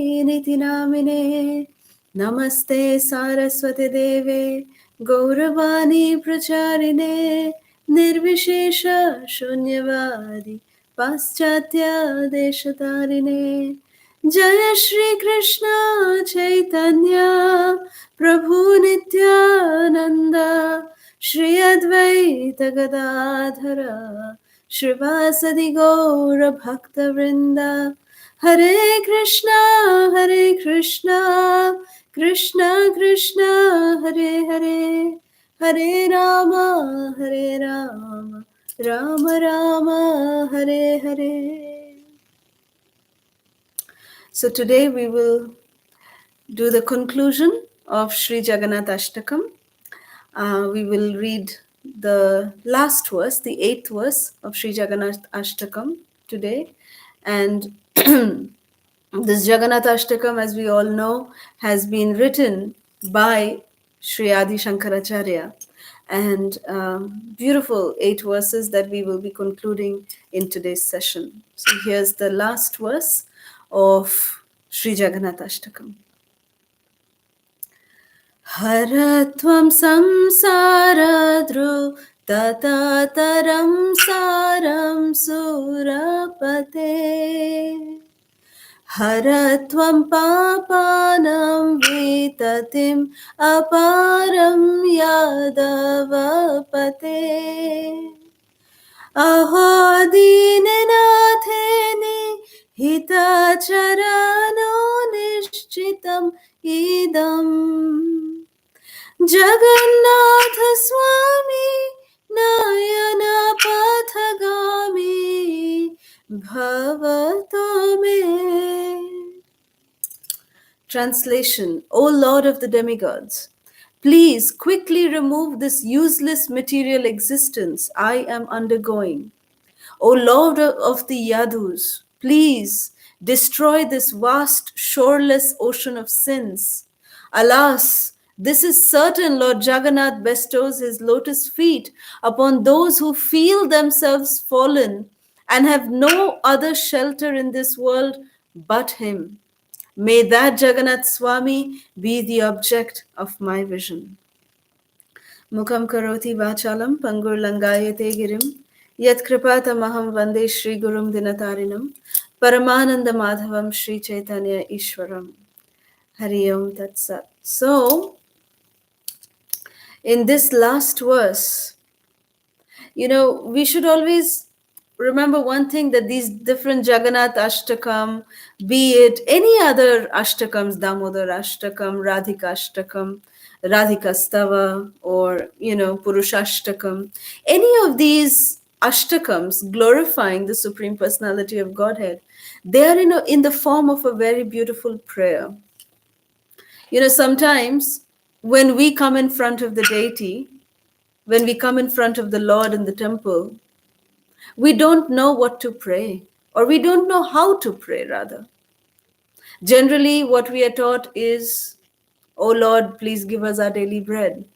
Niti namine Namaste Saraswati Deve Gauravani Pracharine Nirvishesha Shunyavadi Paschatya Deshatarine Jaya Shri Krishna Chaitanya Prabhu Nityananda Shri Advaita Gadadhara Shrivasadi Gaura Bhakta Vrinda Hare Krishna, Krishna Krishna, Hare Hare, Hare Rama, Rama Rama, Hare Hare. So today we will do the conclusion of Sri Jagannathashtakam. We will read the last verse, the 8th verse of Sri Jagannathashtakam today. And this Jagannathashtakam, as we all know, has been written by Sri Adi Shankaracharya. And beautiful 8 verses that we will be concluding in today's session. So here's the last verse of Sri Jagannathashtakam. Haratvam samsaradru tatataram saram surapate Haratvam papanam vitatim aparam yadavapate Aho dinanatheni hitacharano nishchitam idam Jagannatha Swami Nayana Pathagami Bhavato me. Translation: O Lord of the demigods, please quickly remove this useless material existence I am undergoing. O Lord of the Yadus, please destroy this vast, shoreless ocean of sins. Alas, this is certain Lord Jagannath bestows his lotus feet upon those who feel themselves fallen and have no other shelter in this world but him. May that Jagannath Swami be the object of my vision. Mukham karoti vachalam pangur langayate girim yat kripata maham vande Shri Gurum Dinatarinam Paramananda Madhavam Shri Chaitanya Ishwaram. Hari Om Tat Sat. So, in this last verse, we should always remember one thing, that these different Jagannath Ashtakam, be it any other Ashtakams, Damodar Ashtakam, Radhika Ashtakam, Radhika Stava, or, Purushashtakam, any of these Ashtakams glorifying the Supreme Personality of Godhead, they are in the form of a very beautiful prayer. Sometimes when we come in front of the deity, when we come in front of the Lord in the temple, we don't know what to pray, or we don't know how to pray, rather. Generally, what we are taught is, "Oh Lord, please give us our daily bread."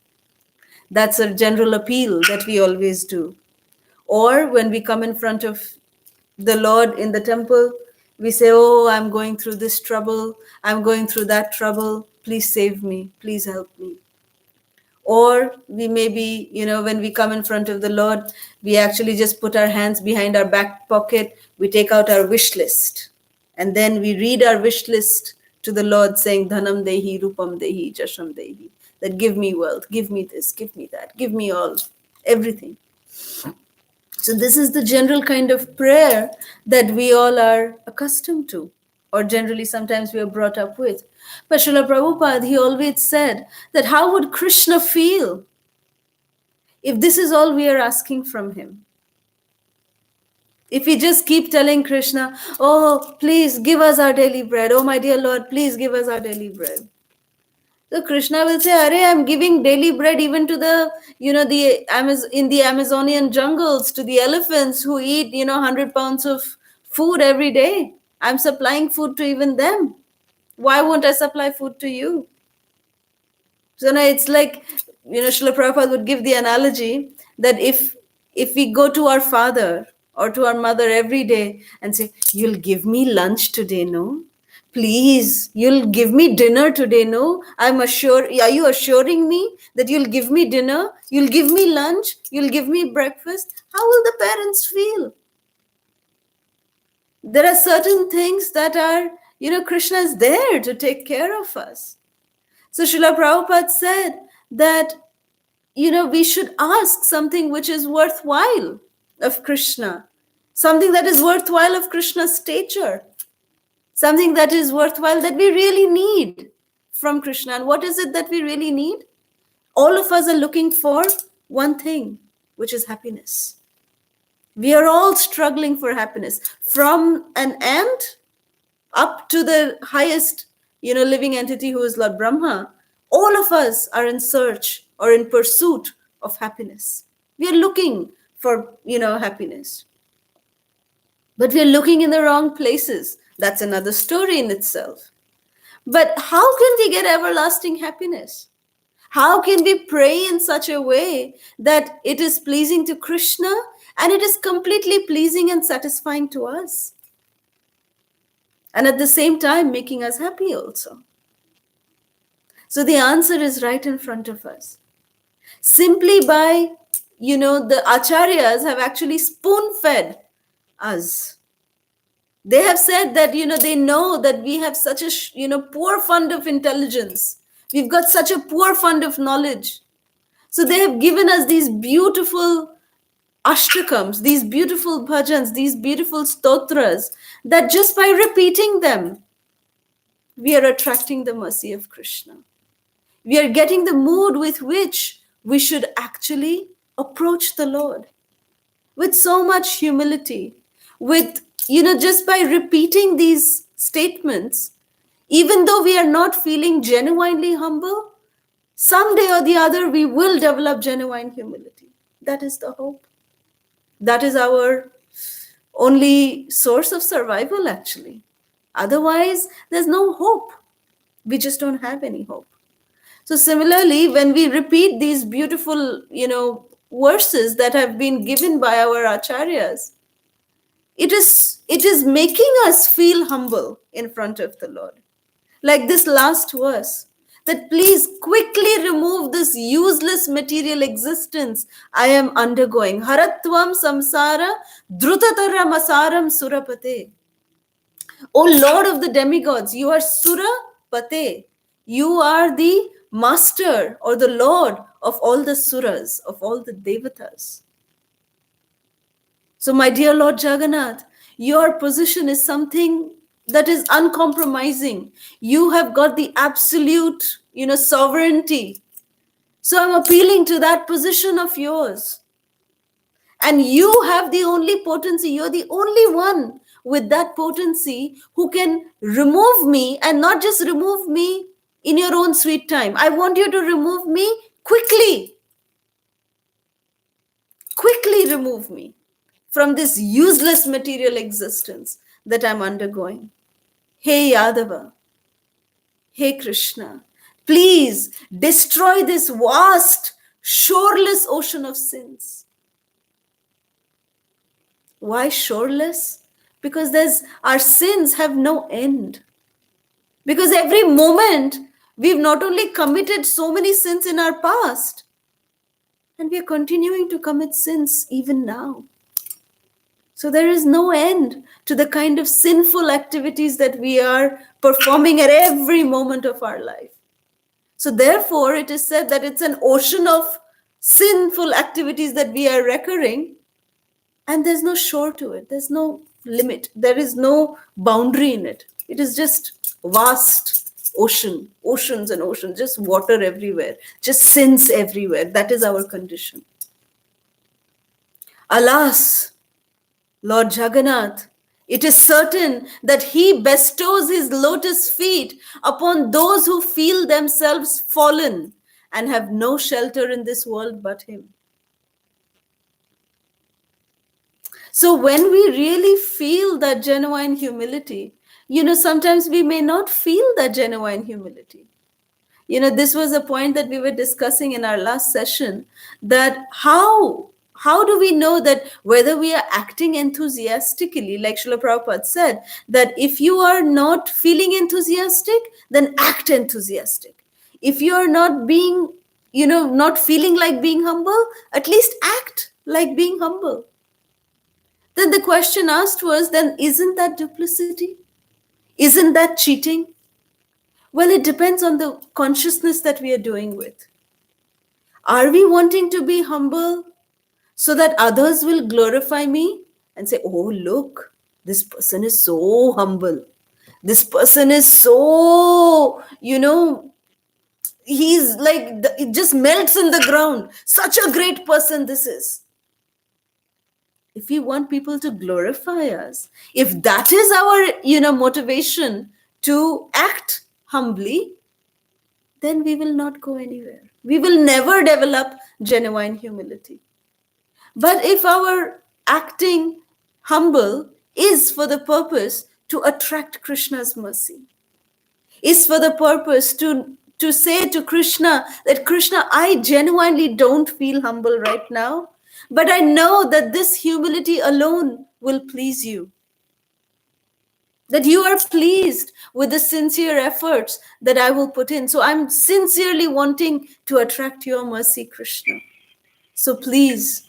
That's a general appeal that we always do. Or when we come in front of the Lord in the temple, we say, "Oh, I'm going through this trouble. I'm going through that trouble. Please save me. Please help me." Or we may be, when we come in front of the Lord, we actually just put our hands behind our back pocket, we take out our wish list, and then we read our wish list to the Lord saying, Dhanam Dehi, Rupam Dehi, Jasham Dehi, that give me wealth, give me this, give me that, give me all, everything. So this is the general kind of prayer that we all are accustomed to, or generally sometimes we are brought up with. But Srila Prabhupada, he always said that how would Krishna feel if this is all we are asking from him? If we just keep telling Krishna, "Oh, please give us our daily bread. Oh, my dear Lord, please give us our daily bread." So Krishna will say, "Arey, I'm giving daily bread even to the, in the Amazonian jungles, to the elephants who eat, 100 pounds of food every day. I'm supplying food to even them. Why won't I supply food to you?" So now it's like, Srila Prabhupada would give the analogy that if we go to our father or to our mother every day and say, "You'll give me lunch today, no? Please, you'll give me dinner today, no? Are you assuring me that you'll give me dinner? You'll give me lunch? You'll give me breakfast? How will the parents feel? There are certain things that are, Krishna is there to take care of us. So Srila Prabhupada said that, we should ask something which is worthwhile of Krishna, something that is worthwhile of Krishna's stature, something that is worthwhile that we really need from Krishna. And what is it that we really need? All of us are looking for one thing, which is happiness. We are all struggling for happiness, from an ant up to the highest, living entity who is Lord Brahma. All of us are in search or in pursuit of happiness. We are looking for, happiness. But we are looking in the wrong places. That's another story in itself. But how can we get everlasting happiness? How can we pray in such a way that it is pleasing to Krishna and it is completely pleasing and satisfying to us? And at the same time, making us happy also. So the answer is right in front of us. Simply by, the acharyas have actually spoon-fed us. They have said that, they know that we have such a, poor fund of intelligence. We've got such a poor fund of knowledge. So they have given us these beautiful ashtakams, these beautiful bhajans, these beautiful stotras, that just by repeating them, we are attracting the mercy of Krishna. We are getting the mood with which we should actually approach the Lord. With so much humility, with, just by repeating these statements, even though we are not feeling genuinely humble, someday or the other we will develop genuine humility. That is the hope. That is our only source of survival, actually. Otherwise, there's no hope. We just don't have any hope. So similarly, when we repeat these beautiful, verses that have been given by our acharyas, it is making us feel humble in front of the Lord. Like this last verse, that please quickly remove this useless material existence I am undergoing. Haratvam samsara drutatara masaram surapate. O Lord of the demigods, you are Surapate. You are the master or the Lord of all the suras, of all the devatas. So my dear Lord Jagannath, your position is something that is uncompromising. You have got the absolute, sovereignty. So I'm appealing to that position of yours. And you have the only potency. You're the only one with that potency who can remove me, and not just remove me in your own sweet time. I want you to remove me quickly. Quickly remove me from this useless material existence that I'm undergoing. Hey Yadava, hey Krishna, please destroy this vast, shoreless ocean of sins. Why shoreless? Because our sins have no end. Because every moment we've not only committed so many sins in our past, and we are continuing to commit sins even now. So there is no end to the kind of sinful activities that we are performing at every moment of our life. So therefore, it is said that it's an ocean of sinful activities that we are recurring, and there's no shore to it. There's no limit. There is no boundary in it. It is just vast ocean, oceans and oceans, just water everywhere, just sins everywhere. That is our condition. Alas, Lord Jagannath, it is certain that he bestows his lotus feet upon those who feel themselves fallen and have no shelter in this world but him. So when we really feel that genuine humility, sometimes we may not feel that genuine humility. This was a point that we were discussing in our last session, that how How do we know that whether we are acting enthusiastically, like Srila Prabhupada said, that if you are not feeling enthusiastic, then act enthusiastic. If you are not being, not feeling like being humble, at least act like being humble. Then the question asked was, then isn't that duplicity? Isn't that cheating? Well, it depends on the consciousness that we are doing with. Are we wanting to be humble so that others will glorify me and say, oh, look, this person is so humble. This person is so, he's like, it just melts in the ground. Such a great person this is. If we want people to glorify us, if that is our, motivation to act humbly, then we will not go anywhere. We will never develop genuine humility. But if our acting humble is for the purpose to attract Krishna's mercy, is for the purpose to say to Krishna that, Krishna, I genuinely don't feel humble right now, but I know that this humility alone will please you. That you are pleased with the sincere efforts that I will put in. So I'm sincerely wanting to attract your mercy, Krishna. So please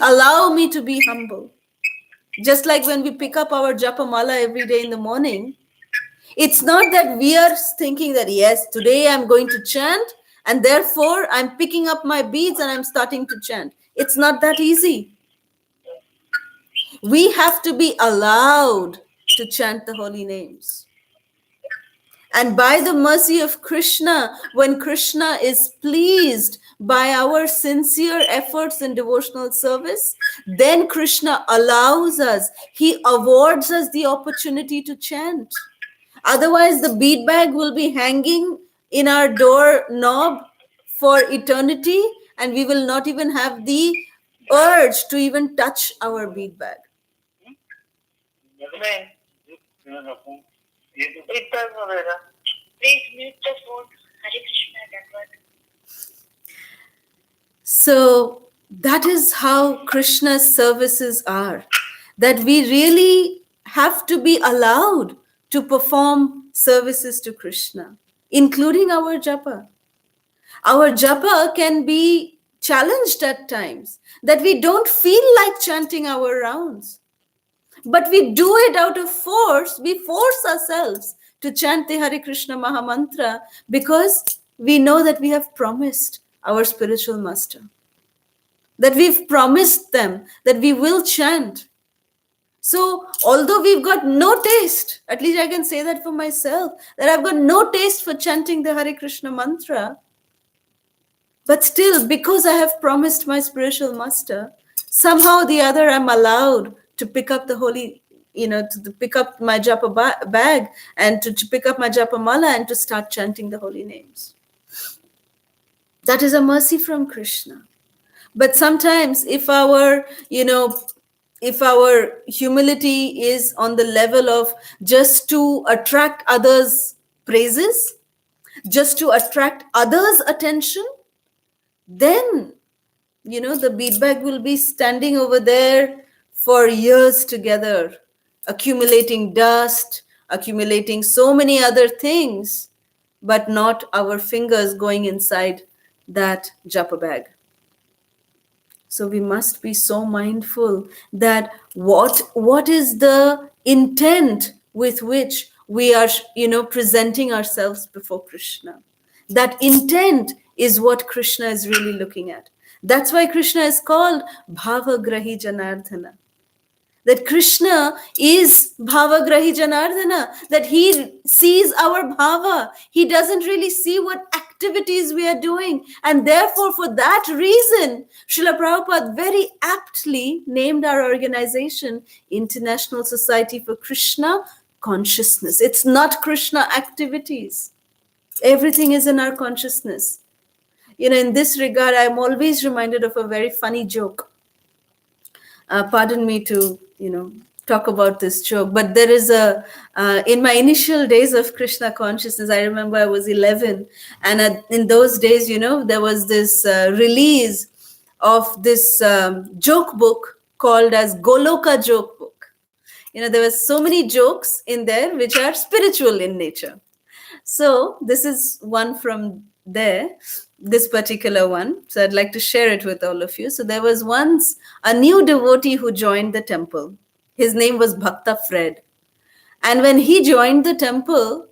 allow me to be humble. Just like when we pick up our japa mala every day in the morning, it's not that we are thinking that, yes, today I'm going to chant and therefore I'm picking up my beads and I'm starting to chant. It's not that easy. We have to be allowed to chant the holy names. And by the mercy of Krishna, when Krishna is pleased by our sincere efforts in devotional service, then Krishna allows us, he awards us the opportunity to chant. Otherwise, the bead bag will be hanging in our door knob for eternity, and we will not even have the urge to even touch our bead bag. Please mute the phone. Hare Krishna. So that is how Krishna's services are. That we really have to be allowed to perform services to Krishna, including our japa. Our japa can be challenged at times, that we don't feel like chanting our rounds. But we do it out of force. We force ourselves to chant the Hare Krishna Maha Mantra because we know that we have promised our spiritual master, that we've promised them that we will chant. So although we've got no taste, at least I can say that for myself, that I've got no taste for chanting the Hare Krishna mantra, but still, because I have promised my spiritual master, somehow or the other I'm allowed to pick up the holy, to pick up my japa bag and to pick up my japa mala and to start chanting the holy names. That is a mercy from Krishna. But sometimes if our humility is on the level of just to attract others' praises, just to attract others' attention, then, the bead bag will be standing over there for years together, accumulating dust, accumulating so many other things, but not our fingers going inside that japa bag. So we must be so mindful that what is the intent with which we are, presenting ourselves before Krishna. That intent is what Krishna is really looking at. That's why Krishna is called Bhavagrahi Janardhana. That Krishna is Bhavagrahi Janardhana, that he sees our bhava. He doesn't really see what activities we are doing. And therefore, for that reason, Srila Prabhupada very aptly named our organization International Society for Krishna Consciousness. It's not Krishna activities. Everything is in our consciousness. In this regard, I'm always reminded of a very funny joke. Pardon me to, talk about this joke, but there is in my initial days of Krishna consciousness, I remember I was 11, and in those days, there was this release of this joke book called as Goloka joke book. There were so many jokes in there which are spiritual in nature. So this is one from there, this particular one. So I'd like to share it with all of you. So there was once a new devotee who joined the temple. His name was Bhakta Fred. And when he joined the temple,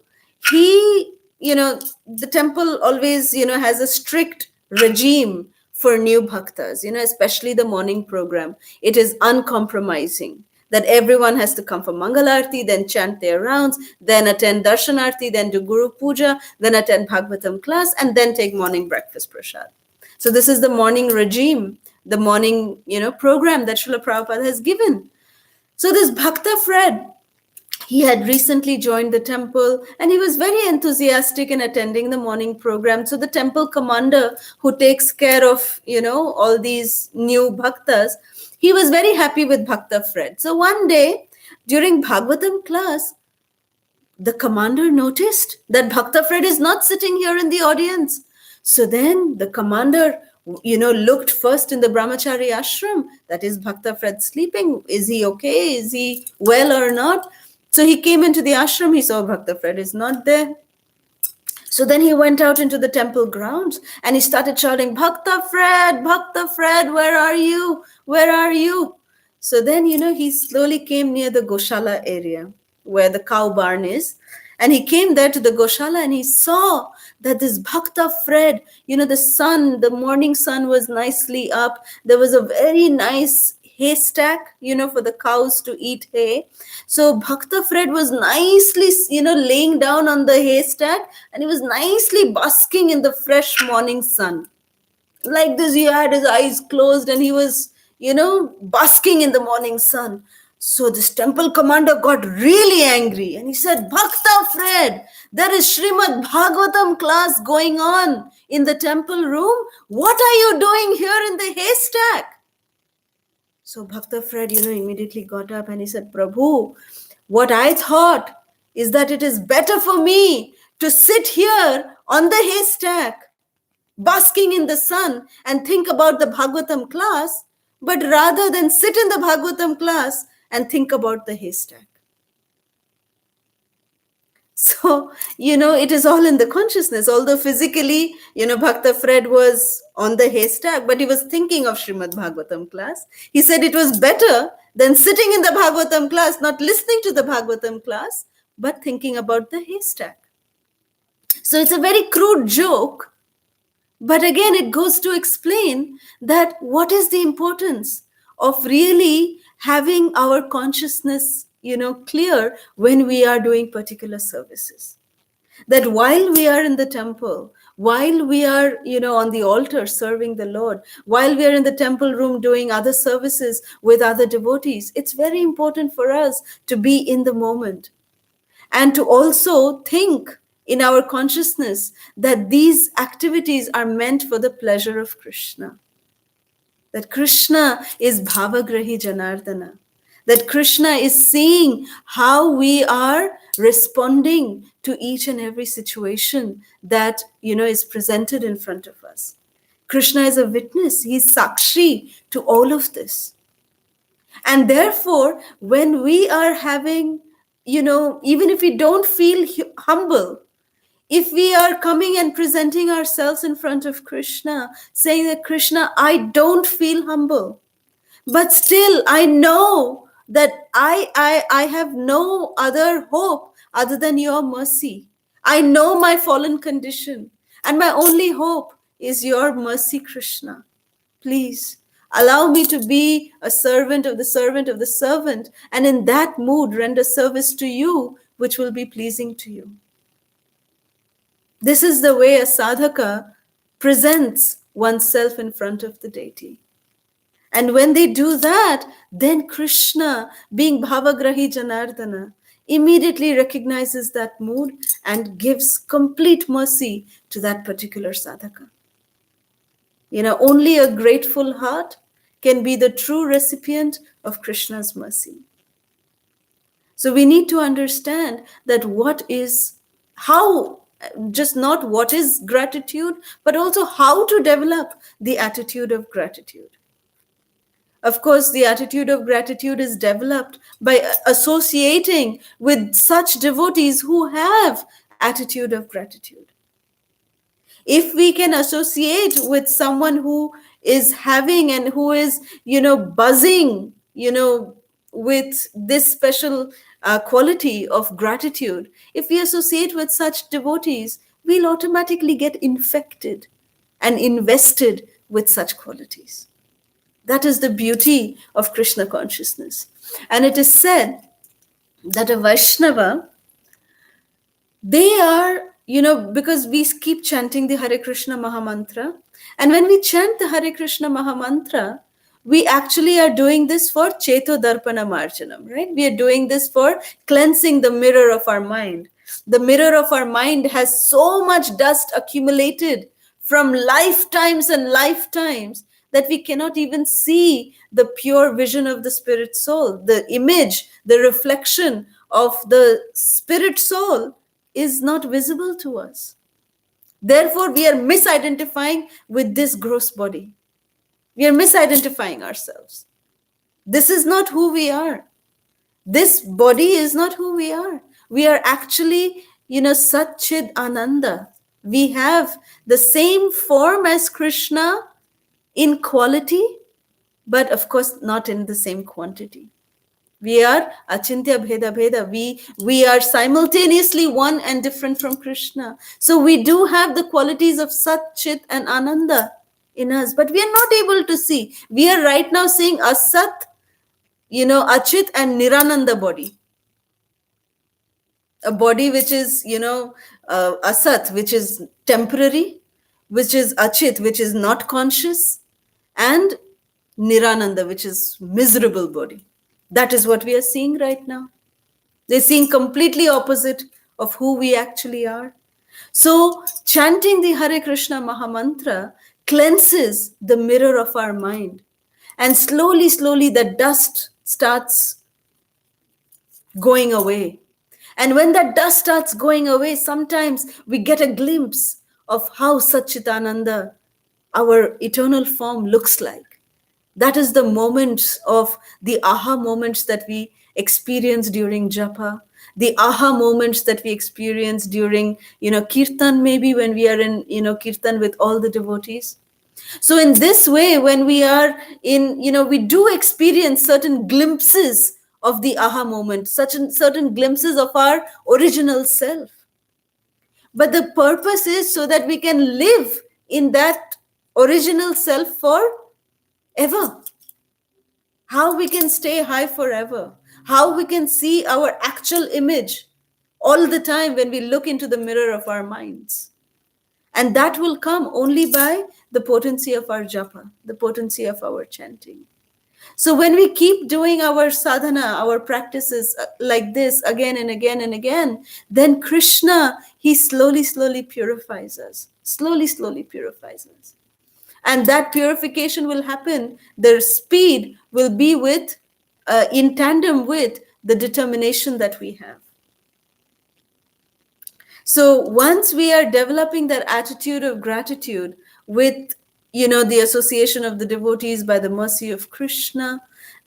he, the temple always, has a strict regime for new bhaktas, especially the morning program. It is uncompromising that everyone has to come for Mangalarti, then chant their rounds, then attend Darshanarti, then do Guru Puja, then attend Bhagavatam class, and then take morning breakfast prasad. So this is the morning regime, the morning, program that Srila Prabhupada has given. So this Bhakta Fred, he had recently joined the temple and he was very enthusiastic in attending the morning program. So the temple commander who takes care of, all these new bhaktas, he was very happy with Bhakta Fred. So one day during Bhagavatam class, the commander noticed that Bhakta Fred is not sitting here in the audience. So then the commander, looked first in the brahmachari ashram. That is Bhakta Fred sleeping. Is he okay? Is he well or not? So he came into the ashram, he saw Bhakta Fred is not there. So then he went out into the temple grounds and he started shouting, Bhakta Fred, where are you? Where are you? So then, he slowly came near the Goshala area where the cow barn is. And he came there to the Goshala and he saw that this Bhakta Fred, the morning sun was nicely up. There was a very nice haystack, for the cows to eat hay. So Bhakta Fred was nicely, laying down on the haystack and he was nicely basking in the fresh morning sun. Like this, he had his eyes closed and he was, basking in the morning sun. So this temple commander got really angry and he said, Bhakta Fred, there is Srimad Bhagavatam class going on in the temple room. What are you doing here in the haystack? So Bhakta Fred, immediately got up and he said, Prabhu, what I thought is that it is better for me to sit here on the haystack, basking in the sun and think about the Bhagavatam class, but rather than sit in the Bhagavatam class and think about the haystack. So, it is all in the consciousness. Although physically, Bhakta Fred was on the haystack, but he was thinking of Srimad Bhagavatam class. He said it was better than sitting in the Bhagavatam class, not listening to the Bhagavatam class, but thinking about the haystack. So it's a very crude joke, but again, it goes to explain that what is the importance of really having our consciousness clear when we are doing particular services. That while we are in the temple, while we are, on the altar serving the Lord, while we are in the temple room doing other services with other devotees, it's very important for us to be in the moment and to also think in our consciousness that these activities are meant for the pleasure of Krishna. That Krishna is Bhavagrahi Janardana. That Krishna is seeing how we are responding to each and every situation that, is presented in front of us. Krishna is a witness. He's Sakshi to all of this. And therefore, when we are having, even if we don't feel humble, if we are coming and presenting ourselves in front of Krishna, saying that, Krishna, I don't feel humble, but still I know that I have no other hope other than your mercy. I know my fallen condition, and my only hope is your mercy, Krishna. Please allow me to be a servant of the servant of the servant, and in that mood render service to you, which will be pleasing to you. This is the way a sadhaka presents oneself in front of the deity. And when they do that, then Krishna, being Bhavagrahi Janardana, immediately recognizes that mood and gives complete mercy to that particular sadhaka. Only a grateful heart can be the true recipient of Krishna's mercy. So we need to understand that how just not what is gratitude, but also how to develop the attitude of gratitude. Of course, the attitude of gratitude is developed by associating with such devotees who have attitude of gratitude. If we can associate with someone who is having and who is, buzzing, with this special quality of gratitude, if we associate with such devotees, we'll automatically get infected and invested with such qualities. That is the beauty of Krishna consciousness. And it is said that a Vaishnava, they are, because we keep chanting the Hare Krishna Mahamantra. And when we chant the Hare Krishna Mahamantra, we actually are doing this for Cheto Darpana Marjanam, right? We are doing this for cleansing the mirror of our mind. The mirror of our mind has so much dust accumulated from lifetimes and lifetimes that we cannot even see the pure vision of the spirit soul. The image, the reflection of the spirit soul is not visible to us. Therefore, we are misidentifying with this gross body. We are misidentifying ourselves. This is not who we are. This body is not who we are. We are actually, Satchid Ananda. We have the same form as Krishna in quality, but of course not in the same quantity. We are Achintya Bheda Bheda. We are simultaneously one and different from Krishna. So we do have the qualities of Sat, Chit and Ananda in us, but we are not able to see. We are right now seeing Asat, Achit and Nirananda body. A body which is, Asat, which is temporary, which is Achit, which is not conscious, and Nirananda, which is miserable body. That is what we are seeing right now. They're seeing completely opposite of who we actually are. So chanting the Hare Krishna Mahamantra cleanses the mirror of our mind. And slowly, slowly the dust starts going away. And when that dust starts going away, sometimes we get a glimpse of how Satchitananda, our eternal form, looks like. That is the moments of the aha moments that we experience during japa, the aha moments that we experience during, kirtan, maybe when we are in, kirtan with all the devotees. So in this way, when we are in, we do experience certain glimpses of the aha moment, certain glimpses of our original self. But the purpose is so that we can live in that original self forever. How we can stay high forever. How we can see our actual image all the time when we look into the mirror of our minds. And that will come only by the potency of our japa, the potency of our chanting. So when we keep doing our sadhana, our practices like this again and again and again, then Krishna, he slowly, slowly purifies us. Slowly, slowly purifies us. And that purification will happen. Their speed will be in tandem with the determination that we have. So once we are developing that attitude of gratitude with, the association of the devotees by the mercy of Krishna,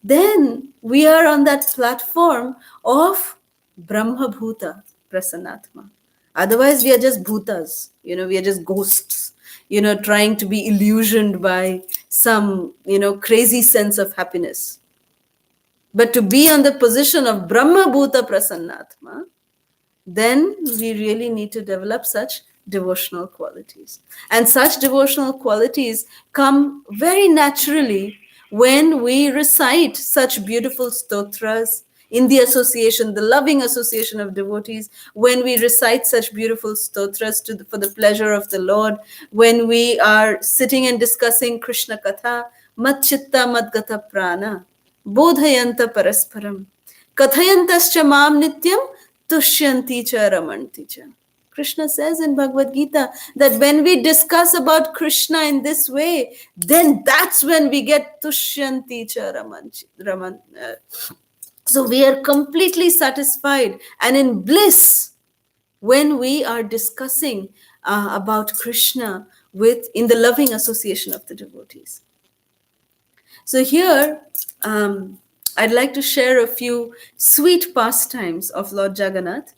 then we are on that platform of Brahma Bhuta Prasannatma. Otherwise, we are just bhutas, we are just ghosts, trying to be illusioned by some, crazy sense of happiness. But to be on the position of Brahma Bhuta Prasannatma, then we really need to develop such devotional qualities. And such devotional qualities come very naturally when we recite such beautiful stotras in the association, the loving association of devotees, when we recite such beautiful stotras for the pleasure of the Lord, when we are sitting and discussing Krishna Katha, Mat Chitta Madgata Prana, Bodhayanta Parasparam, Kathayantascha Mam Nityam, Tushyanti cha Ramanti cha. Krishna says in Bhagavad Gita that when we discuss about Krishna in this way, then that's when we get Tushyanti cha Raman. So we are completely satisfied and in bliss when we are discussing about Krishna in the loving association of the devotees. So here, I'd like to share a few sweet pastimes of Lord Jagannath.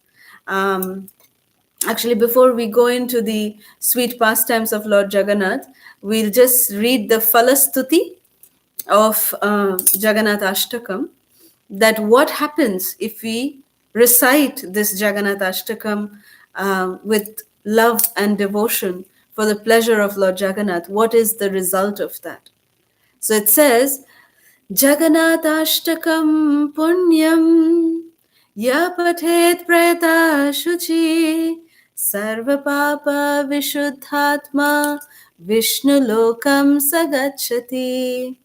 Um, Actually, before we go into the sweet pastimes of Lord Jagannath, we'll just read the Falastuti of Jagannathashtakam, that what happens if we recite this Jagannathashtakam with love and devotion for the pleasure of Lord Jagannath. What is the result of that? So it says, Jagannathashtakam punyam ya pathet preta shuchi sarva papa vishuddhatma vishnu lokam sagachati.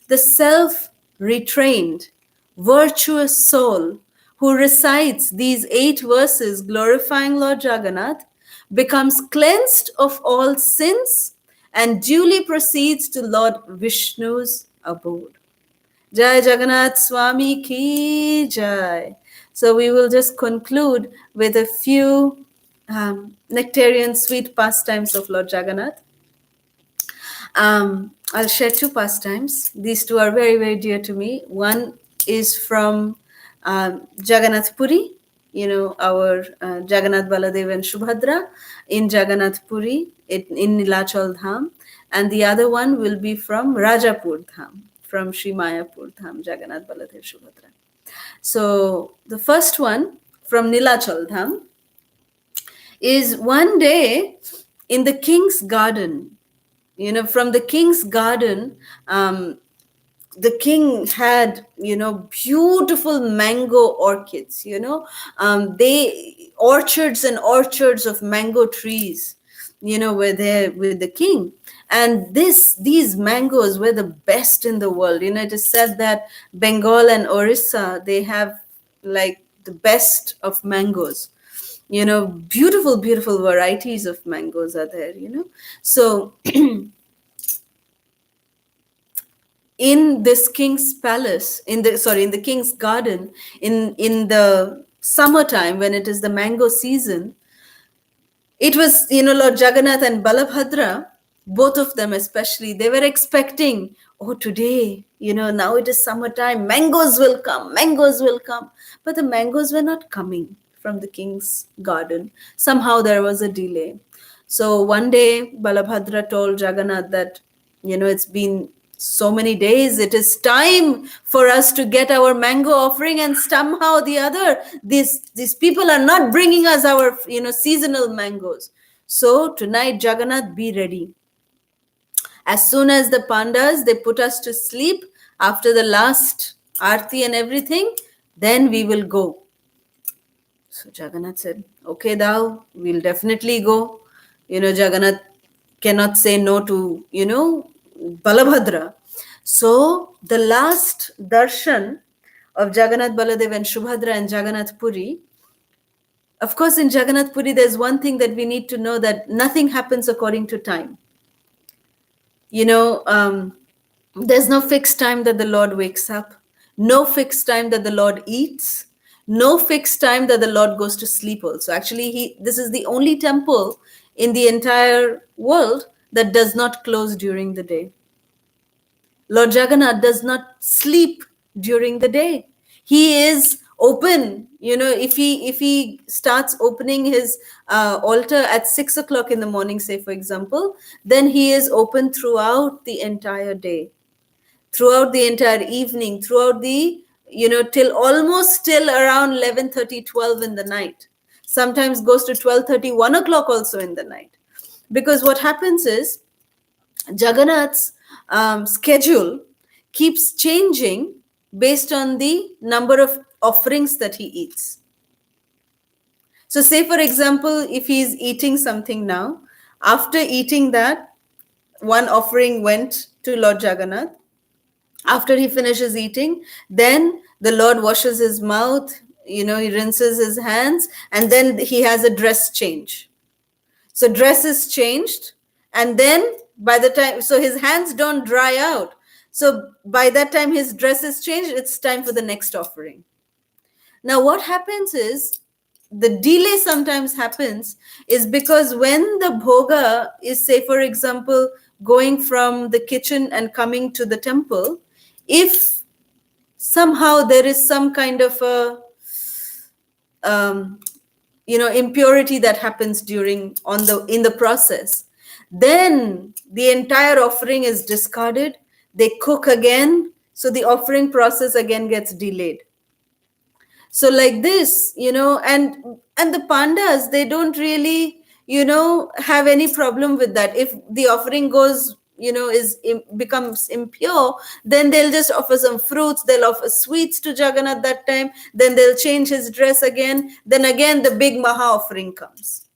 The self-retrained, virtuous soul who recites these 8 verses glorifying Lord Jagannath becomes cleansed of all sins and duly proceeds to Lord Vishnu's abode. Jai Jagannath Swami ki jai. So we will just conclude with a few nectarian sweet pastimes of Lord Jagannath. I'll share 2 pastimes. These 2 are very, very dear to me. One is from Jagannath Puri, our Jagannath Baladev and Subhadra in Jagannath Puri in Nilachal Dham. And the other one will be from Rajapur Dham, from Sri Mayapur Dham, Jagannath Baladev Subhadra. So the first one from Nilachal Dham is one day in the king's garden. From the king's garden, the king had, beautiful mango orchids, orchards and orchards of mango trees, were there with the king. And these mangoes were the best in the world. It is said that Bengal and Orissa, they have like the best of mangoes. Beautiful, beautiful varieties of mangoes are there, So in this king's palace, in the king's garden, in the summertime, when it is the mango season, it was, Lord Jagannath and Balabhadra, both of them especially, they were expecting, oh, today, now it is summertime, mangoes will come. But the mangoes were not coming from the king's garden. Somehow there was a delay. So one day, Balabhadra told Jagannath that, it's been so many days, it is time for us to get our mango offering, and somehow the other, these people are not bringing us our, seasonal mangoes. So tonight, Jagannath, be ready. As soon as the pandas, they put us to sleep after the last arti and everything, then we will go. So Jagannath said, okay, thou, we'll definitely go. Jagannath cannot say no to, Balabhadra. So the last darshan of Jagannath Baladev and Subhadra and Jagannath Puri, of course, in Jagannath Puri, there's one thing that we need to know, that nothing happens according to time. There's no fixed time that the Lord wakes up, no fixed time that the Lord eats, no fixed time that the Lord goes to sleep also. Actually, this is the only temple in the entire world that does not close during the day. Lord Jagannath does not sleep during the day. He is open. If he starts opening his altar at 6 o'clock in the morning, say for example, then he is open throughout the entire day, throughout the entire evening, throughout the, till around 11:30, 12 in the night. Sometimes goes to 12:30, 1 o'clock also in the night. Because what happens is, Jagannath's schedule keeps changing based on the number of offerings that he eats. So say, for example, if he's eating something now, after eating that, one offering went to Lord Jagannath. After he finishes eating, then the Lord washes his mouth, he rinses his hands, and then he has a dress change. So dress is changed, and then by the time, so his hands don't dry out. So by that time his dress is changed, it's time for the next offering. Now what happens is, the delay sometimes happens is because when the bhoga is, say, for example, going from the kitchen and coming to the temple, if somehow there is some kind of a impurity that happens in the process, then the entire offering is discarded. They cook again, so the offering process again gets delayed. So like this, and the pandas, they don't really have any problem with that. If the offering goes, becomes impure, then they'll just offer some fruits, they'll offer sweets to Jagannath that time, then they'll change his dress again, then again the big maha offering comes,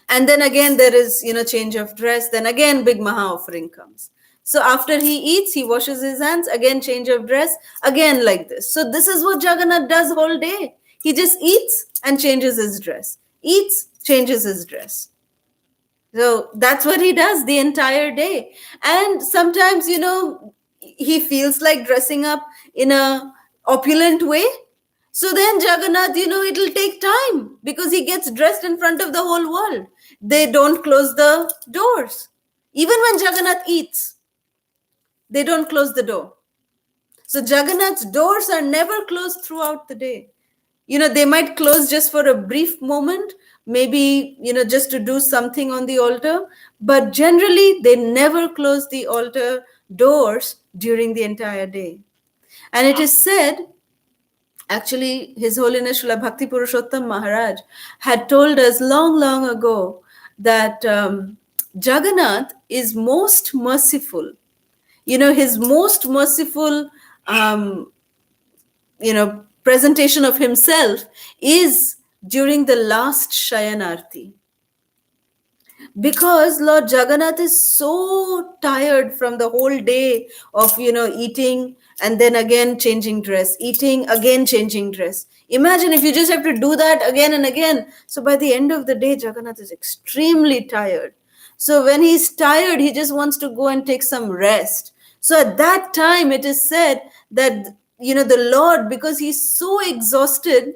and then again there is change of dress, then again big maha offering comes. So after he eats, he washes his hands, again change of dress, again like this. So this is what Jagannath does whole day. He just eats and changes his dress, eats, changes his dress. So that's what he does the entire day. And sometimes he feels like dressing up in a opulent way. So then Jagannath, it'll take time because he gets dressed in front of the whole world. They don't close the doors. Even when Jagannath eats, they don't close the door. So Jagannath's doors are never closed throughout the day. They might close just for a brief moment, maybe, just to do something on the altar. But generally, they never close the altar doors during the entire day. And it is said, actually, His Holiness Srila Bhakti Purushottam Maharaj had told us long, long ago that Jagannath is most merciful. His most merciful, presentation of himself is during the last Shayanarti. Because Lord Jagannath is so tired from the whole day of, eating and then again changing dress, eating, again changing dress. Imagine if you just have to do that again and again. So by the end of the day, Jagannath is extremely tired. So when he's tired, he just wants to go and take some rest. So at that time, it is said that, the Lord, because he's so exhausted,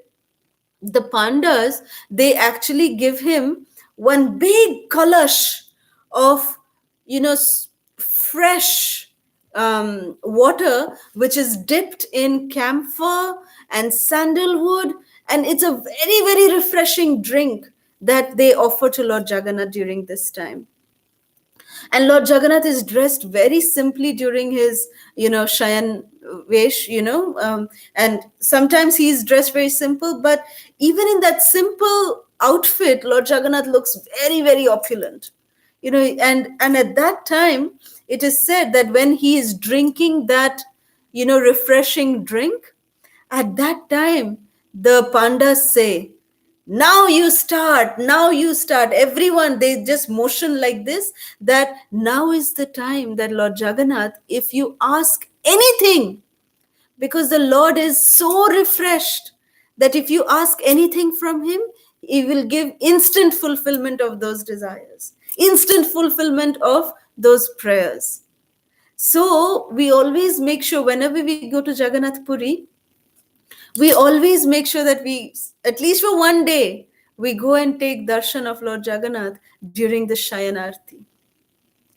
the pandas, they actually give him one big kalash of fresh water, which is dipped in camphor and sandalwood, and it's a very, very refreshing drink that they offer to Lord Jagannath during this time. And Lord Jagannath is dressed very simply during his, Shayan Vesh, and sometimes he's dressed very simple, but even in that simple outfit, Lord Jagannath looks very, very opulent. And at that time, it is said that when he is drinking that, refreshing drink, at that time, the pandas say, now you start, now you start. Everyone, they just motion like this, that now is the time that Lord Jagannath, if you ask anything, because the Lord is so refreshed that if you ask anything from him, he will give instant fulfillment of those desires, instant fulfillment of those prayers. So we always make sure whenever we go to Jagannath Puri, we always make sure that we, at least for one day, we go and take darshan of Lord Jagannath during the Shayanarti.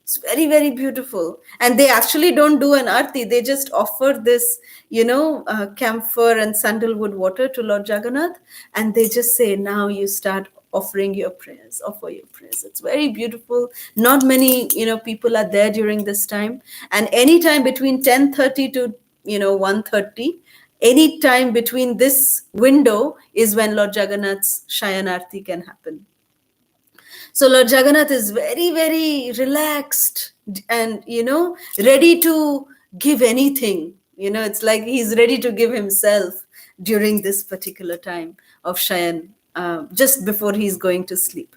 It's very, very beautiful. And they actually don't do an arti. They just offer this, camphor and sandalwood water to Lord Jagannath. And they just say, now you start offering your prayers, offer your prayers. It's very beautiful. Not many, people are there during this time. And anytime between 10:30 to, 1:30, any time between this window is when Lord Jagannath's Shayanarti can happen. So Lord Jagannath is very, very relaxed and, ready to give anything. It's like he's ready to give himself during this particular time of Shayan, just before he's going to sleep.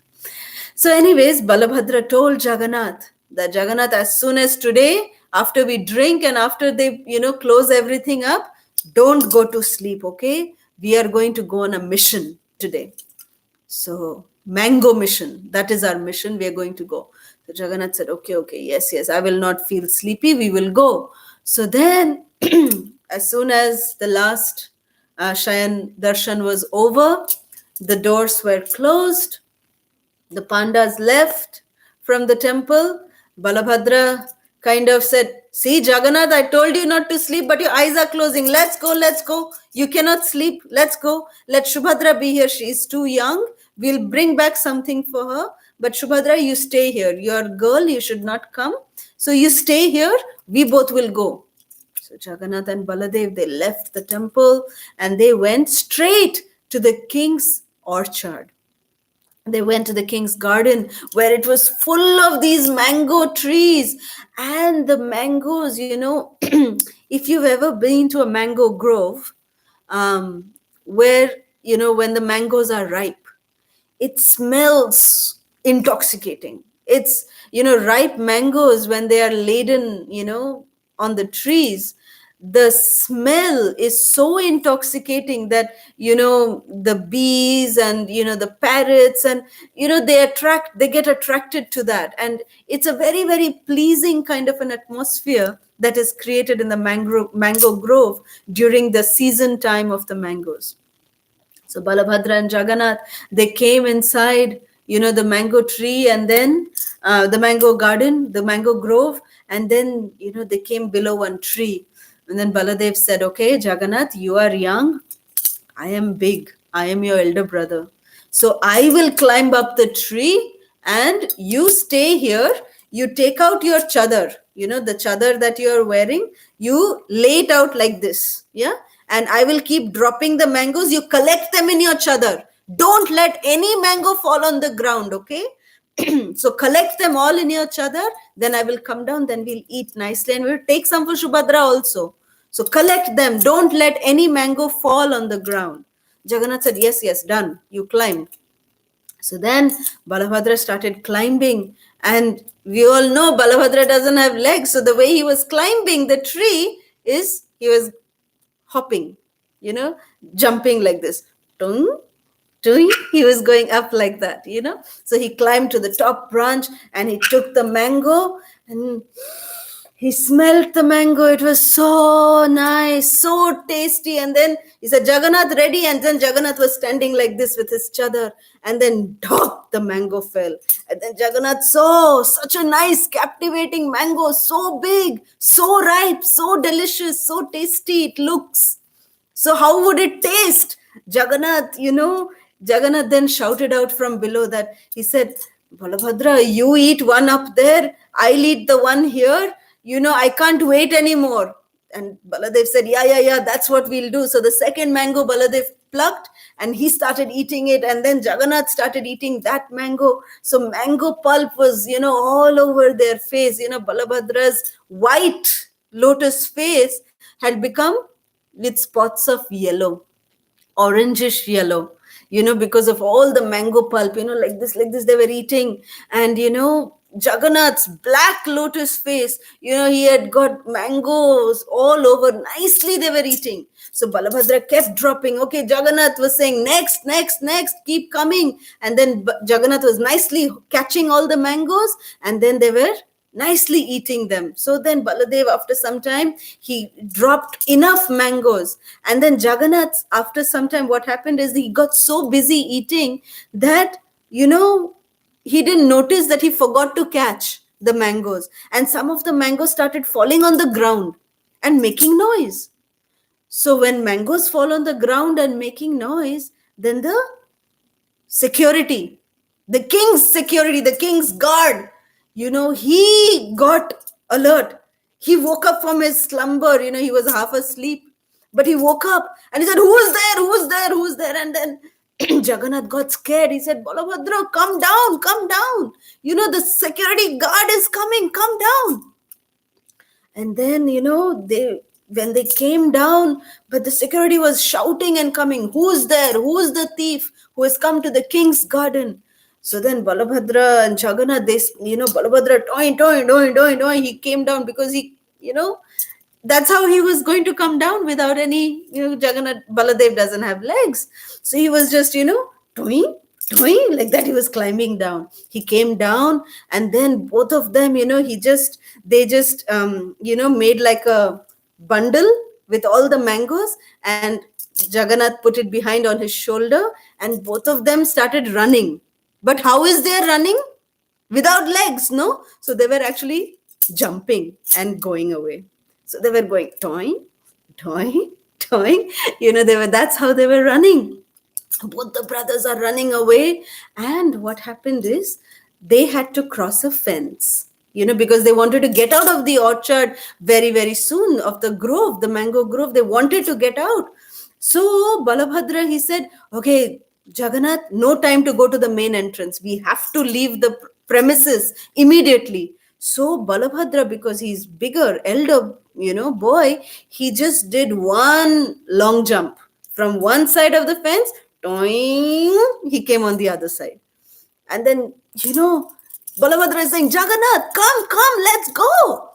So anyways, Balabhadra told Jagannath that Jagannath, as soon as today, after we drink and after they, close everything up, don't go to sleep, okay? We are going to go on a mission today. So, mango mission, that is our mission, we are going to go. So Jagannath said, okay, yes, I will not feel sleepy, we will go. So then, as soon as the last Shayan Darshan was over, The doors were closed. The pandas left from the temple. Balabhadra kind of said, "See, Jagannath, I told you not to sleep, but your eyes are closing. Let's go, let's go. You cannot sleep. Let's go. Let Shubhadra be here. She is too young. We'll bring back something for her. But Shubhadra, you stay here. You're a girl. You should not come. So you stay here. We both will go." So Jagannath and Baladev, they left the temple and they went straight to the king's orchard. They went to the king's garden where it was full of these mango trees. And the mangoes, if you've ever been to a mango grove, where, when the mangoes are ripe, it smells intoxicating. It's, ripe mangoes, when they are laden, on the trees, the smell is so intoxicating that, the bees and, the parrots and, they get attracted to that. And it's a very, very pleasing kind of an atmosphere that is created in the mango grove during the season time of the mangoes. So Balabhadra and Jagannath, they came inside, the mango tree, and then the mango garden, the mango grove, and then, they came below one tree. And then Baladev said, "Okay, Jagannath, you are young. I am big. I am your elder brother. So I will climb up the tree and you stay here. You take out your chadar, the chadar that you are wearing, you lay it out like this. Yeah. And I will keep dropping the mangoes. You collect them in your chadar. Don't let any mango fall on the ground. Okay. So collect them all in your chadar. Then I will come down. Then we'll eat nicely. And we'll take some for Shubhadra also. So collect them. Don't let any mango fall on the ground." Jagannath said, "Yes, yes, done." You climbed. So then Balabhadra started climbing. And we all know Balabhadra doesn't have legs. So the way he was climbing the tree is he was hopping, jumping like this. Tung, tung. He was going up like that, So he climbed to the top branch and he took the mango and he smelled the mango. It was so nice, so tasty. And then he said, "Jagannath, ready?" And then Jagannath was standing like this with his chadar. And then, dop, the mango fell. And then Jagannath saw such a nice, captivating mango, so big, so ripe, so delicious, so tasty it looks. So how would it taste? Jagannath, Jagannath then shouted out from below that he said, "Balabhadra, you eat one up there. I'll eat the one here. I can't wait anymore." And Baladev said, yeah, that's what we'll do. So the second mango Baladev plucked and he started eating it. And then Jagannath started eating that mango. So mango pulp was, all over their face. Balabhadra's white lotus face had become with spots of yellow, orangish yellow, because of all the mango pulp, like this they were eating. And, Jagannath's black lotus face, he had got mangoes all over. Nicely they were eating. So Balabhadra kept dropping. Okay, Jagannath was saying, "Next, next, next, keep coming." And then Jagannath was nicely catching all the mangoes. And then they were nicely eating them. So then Baladev, after some time, he dropped enough mangoes. And then Jagannath, after some time, what happened is he got so busy eating that, he didn't notice that he forgot to catch the mangoes. And some of the mangoes started falling on the ground and making noise. So when mangoes fall on the ground and making noise, then the security, the king's guard, he got alert. He woke up from his slumber. He was half asleep, but he woke up and he said, "Who's there? Who's there? Who's there?" And then Jagannath got scared. He said, "Balabhadra, come down, come down. The security guard is coming. Come down." And then, when they came down, but the security was shouting and coming, "Who's there? Who's the thief who has come to the king's garden?" So then Balabhadra and Jagannath, Balabhadra, toin, toin, toin, toin, toin, he came down because he, that's how he was going to come down without any, Jagannath, Baladev doesn't have legs. So he was just, toing, toing, like that he was climbing down. He came down and then both of them, they just, made like a bundle with all the mangoes and Jagannath put it behind on his shoulder, and both of them started running. But how is they running? Without legs, no? So they were actually jumping and going away. So they were going toing, toing, toing. That's how they were running. Both the brothers are running away, and what happened is they had to cross a fence, because they wanted to get out of the orchard very, very soon, of the grove, the mango grove. They wanted to get out. So Balabhadra, he said, okay, Jagannath, no time to go to the main entrance. We have to leave the premises immediately. So Balabhadra, because he's bigger, elder, boy, he just did one long jump from one side of the fence. Toing, he came on the other side. And then, Balabhadra is saying, Jagannath, come, let's go.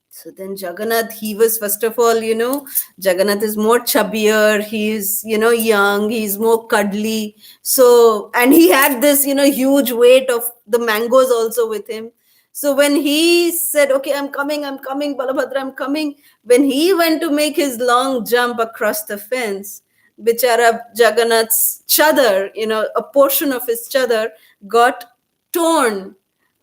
So then Jagannath, he was, first of all, Jagannath is more chubbier. He's, young. He's more cuddly. So, and he had this, huge weight of the mangoes also with him. So when he said, okay, I'm coming, Balabhadra, I'm coming. When he went to make his long jump across the fence, Bichara Jagannath's chadar, a portion of his chadar got torn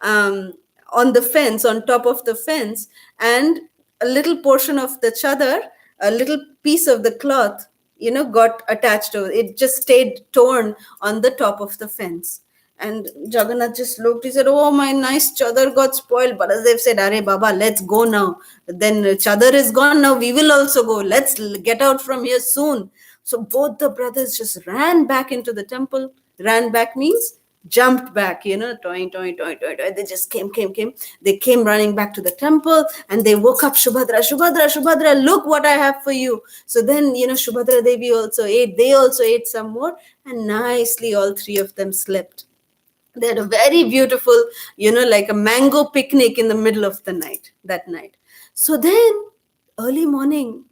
on the fence, on top of the fence, and a little portion of the chadar, a little piece of the cloth, got attached to it. It just stayed torn on the top of the fence. And Jagannath just looked, he said, oh, my nice chadar got spoiled. Baladev said, Are Baba, let's go now. Then chadar is gone, now we will also go. Let's get out from here soon. So both the brothers just ran back into the temple. Ran back means jumped back, toing, toing, toing, toing, toing. They just came. They came running back to the temple, and they woke up Subhadra, look what I have for you. So then, Subhadra Devi also ate. They also ate some more, and nicely all three of them slept. They had a very beautiful, like a mango picnic in the middle of the night, that night. So then, early morning,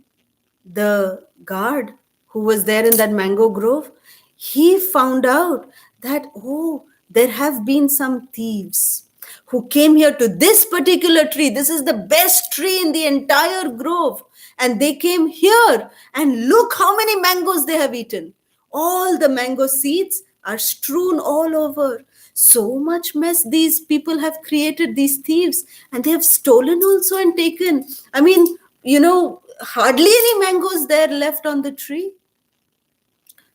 the guard who was there in that mango grove, he found out that, oh, there have been some thieves who came here to this particular tree. This is the best tree in the entire grove. And they came here, and look how many mangoes they have eaten. All the mango seeds are strewn all over. So much mess these people have created, these thieves, and they have stolen also and taken. I mean, hardly any mangoes there left on the tree.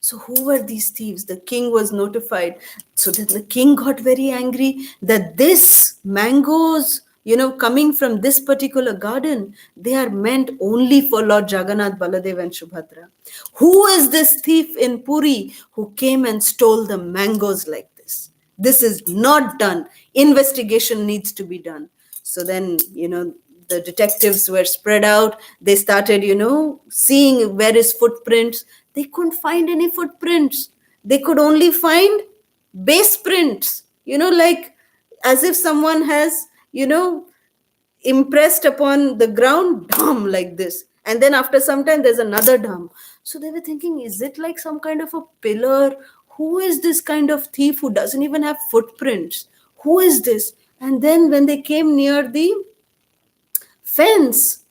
So who were these thieves? The king was notified. So then the king got very angry that this mangoes, coming from this particular garden, they are meant only for Lord Jagannath, Baladev and Subhadra. Who is this thief in Puri who came and stole the mangoes like this? This is not done. Investigation needs to be done. So then, the detectives were spread out. They started, seeing where is footprints. They couldn't find any footprints. They could only find base prints, like as if someone has, impressed upon the ground, dam, like this. And then after some time, there's another dam. So they were thinking, is it like some kind of a pillar? Who is this kind of thief who doesn't even have footprints? Who is this? And then when they came near the fence,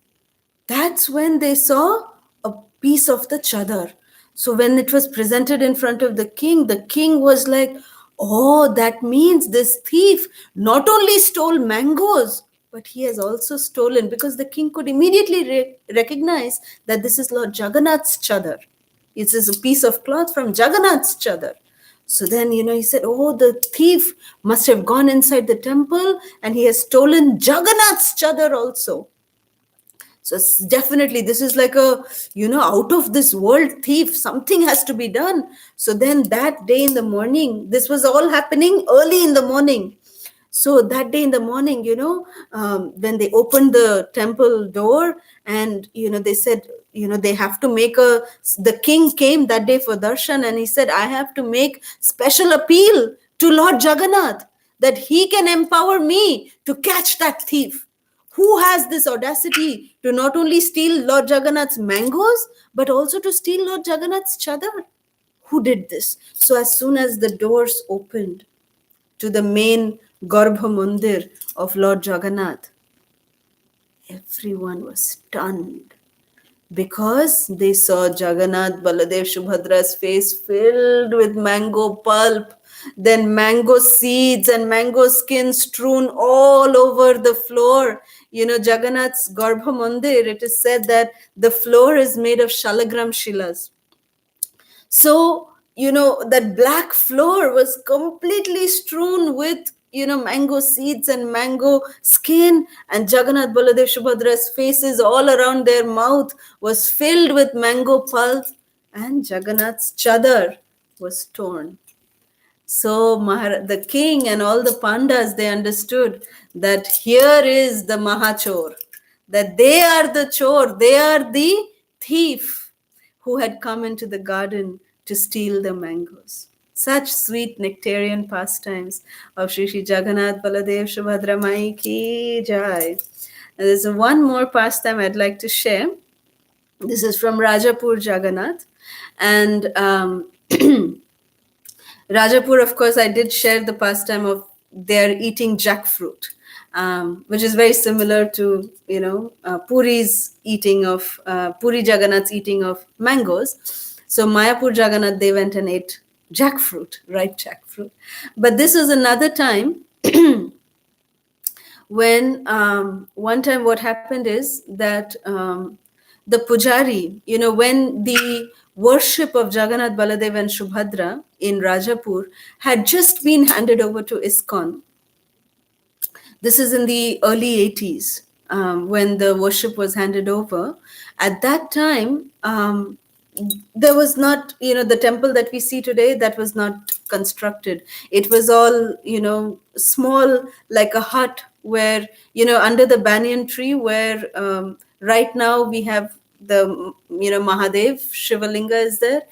that's when they saw a piece of the chadar. So when it was presented in front of the king was like, oh, that means this thief not only stole mangoes, but he has also stolen, because the king could immediately recognize that this is Lord Jagannath's chadar. It is a piece of cloth from Jagannath's chadar. So then, he said, oh, the thief must have gone inside the temple and he has stolen Jagannath's chadar also. So definitely this is like a, out of this world thief. Something has to be done. So then that day in the morning, this was all happening early in the morning. So that day in the morning, when they opened the temple door and, they said, they have to make the king came that day for darshan, and he said, I have to make special appeal to Lord Jagannath that he can empower me to catch that thief. Who has this audacity to not only steal Lord Jagannath's mangoes, but also to steal Lord Jagannath's chadar? Who did this? So as soon as the doors opened to the main Garbha Mandir of Lord Jagannath, everyone was stunned. because they saw Jagannath, Baladev, Subhadra's face filled with mango pulp, then mango seeds and mango skin strewn all over the floor. Jagannath's Garbha Mandir, it is said that the floor is made of shalagram shilas. So, that black floor was completely strewn with, mango seeds and mango skin, and Jagannath, Baladev, Subhadra's faces all around their mouth was filled with mango pulp, and Jagannath's chadar was torn. So the king and all the pandas, they understood that here is the Mahachor, that they are the chor, they are the thief who had come into the garden to steal the mangoes. Such sweet nectarian pastimes of Shri Shri Jagannath Baladev Subhadra Mai ki jai. And there's one more pastime I'd like to share. This is from Rajapur Jagannath. And Rajapur, of course, I did share the pastime of their eating jackfruit, which is very similar to, Puri's eating of, Puri Jagannath's eating of mangoes. So Mayapur Jagannath, they went and ate jackfruit, ripe jackfruit. But this was another time when one time what happened is that the pujari, when the worship of Jagannath, Baladev and Subhadra in Rajapur had just been handed over to ISKCON. This is in the early 80s when the worship was handed over. At that time, there was not, the temple that we see today, that was not constructed. It was all, small, like a hut where, under the banyan tree where right now we have the, Mahadev, Shivalinga is there.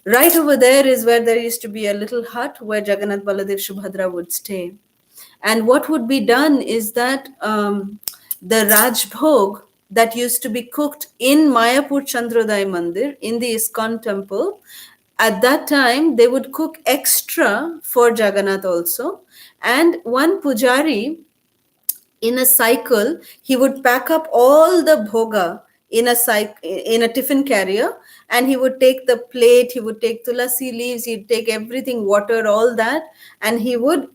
Right over there is where there used to be a little hut where Jagannath, Baladev, Subhadra would stay. And what would be done is that the Rajbhog that used to be cooked in Mayapur Chandrodaya Mandir, in the ISKCON temple, at that time they would cook extra for Jagannath also. And one pujari, in a cycle, he would pack up all the bhoga in a tiffin carrier, and he would take the plate, he would take tulasi leaves, he'd take everything, water, all that, and he would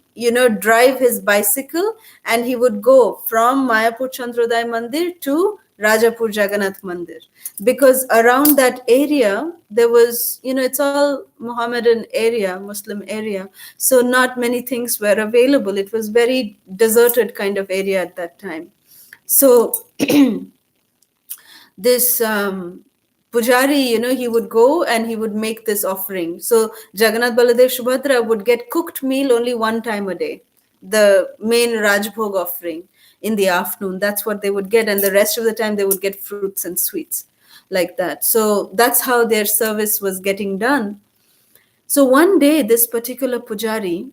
drive his bicycle, and he would go from Mayapur Chandrodaya Mandir to Rajapur Jagannath Mandir, because around that area there was, it's all Mohammedan area, Muslim area, so not many things were available. It was very deserted kind of area at that time. So this pujari, he would go and he would make this offering. So Jagannath, Baladev, Subhadra would get cooked meal only one time a day, the main Rajbhog offering in the afternoon. That's what they would get, and the rest of the time they would get fruits and sweets like that. So that's how their service was getting done. So one day, this particular pujari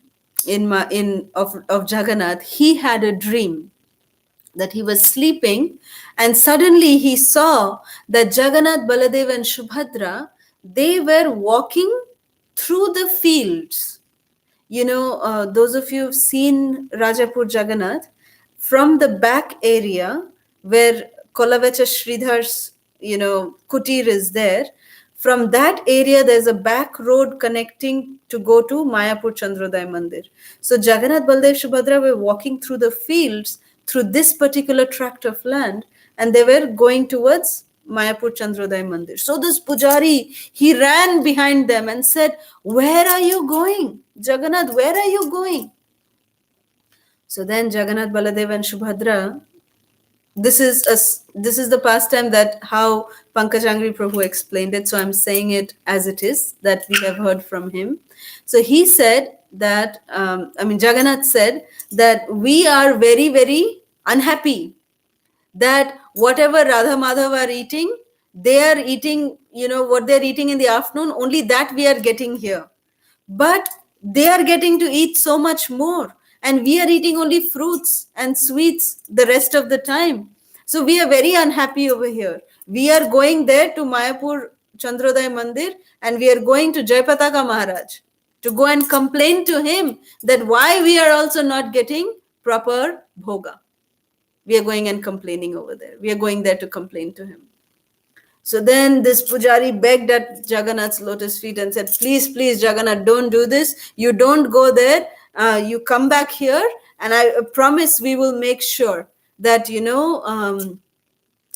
of Jagannath, he had a dream that he was sleeping, and suddenly he saw that Jagannath, Baladev and Subhadra, they were walking through the fields. Those of you who've seen Rajapur Jagannath, from the back area where Kolavecha Sridhar's, kutir is there, from that area there's a back road connecting to go to Mayapur Chandrodaya Mandir. So Jagannath, Baladev, Subhadra were walking through the fields through this particular tract of land, and they were going towards Mayapur Chandrodaya Mandir. So this pujari, he ran behind them and said, "Where are you going? Jagannath, where are you going?" So then Jagannath, Baladev and Subhadra, this is the pastime that how Pankajangri Prabhu explained it. So I'm saying it as it is, that we have heard from him. So he said that, Jagannath said that we are very, very unhappy that whatever Radha Madhav are eating, they are eating, what they're eating in the afternoon, only that we are getting here. But they are getting to eat so much more, and we are eating only fruits and sweets the rest of the time. So we are very unhappy over here. We are going there to Mayapur Chandrodaya Mandir, and we are going to Jayapataka Maharaj to go and complain to him that why we are also not getting proper bhoga. We are going and complaining over there. We are going there to complain to him. So then this pujari begged at Jagannath's lotus feet and said, please, please, Jagannath, don't do this. You don't go there. You come back here, and I promise we will make sure that,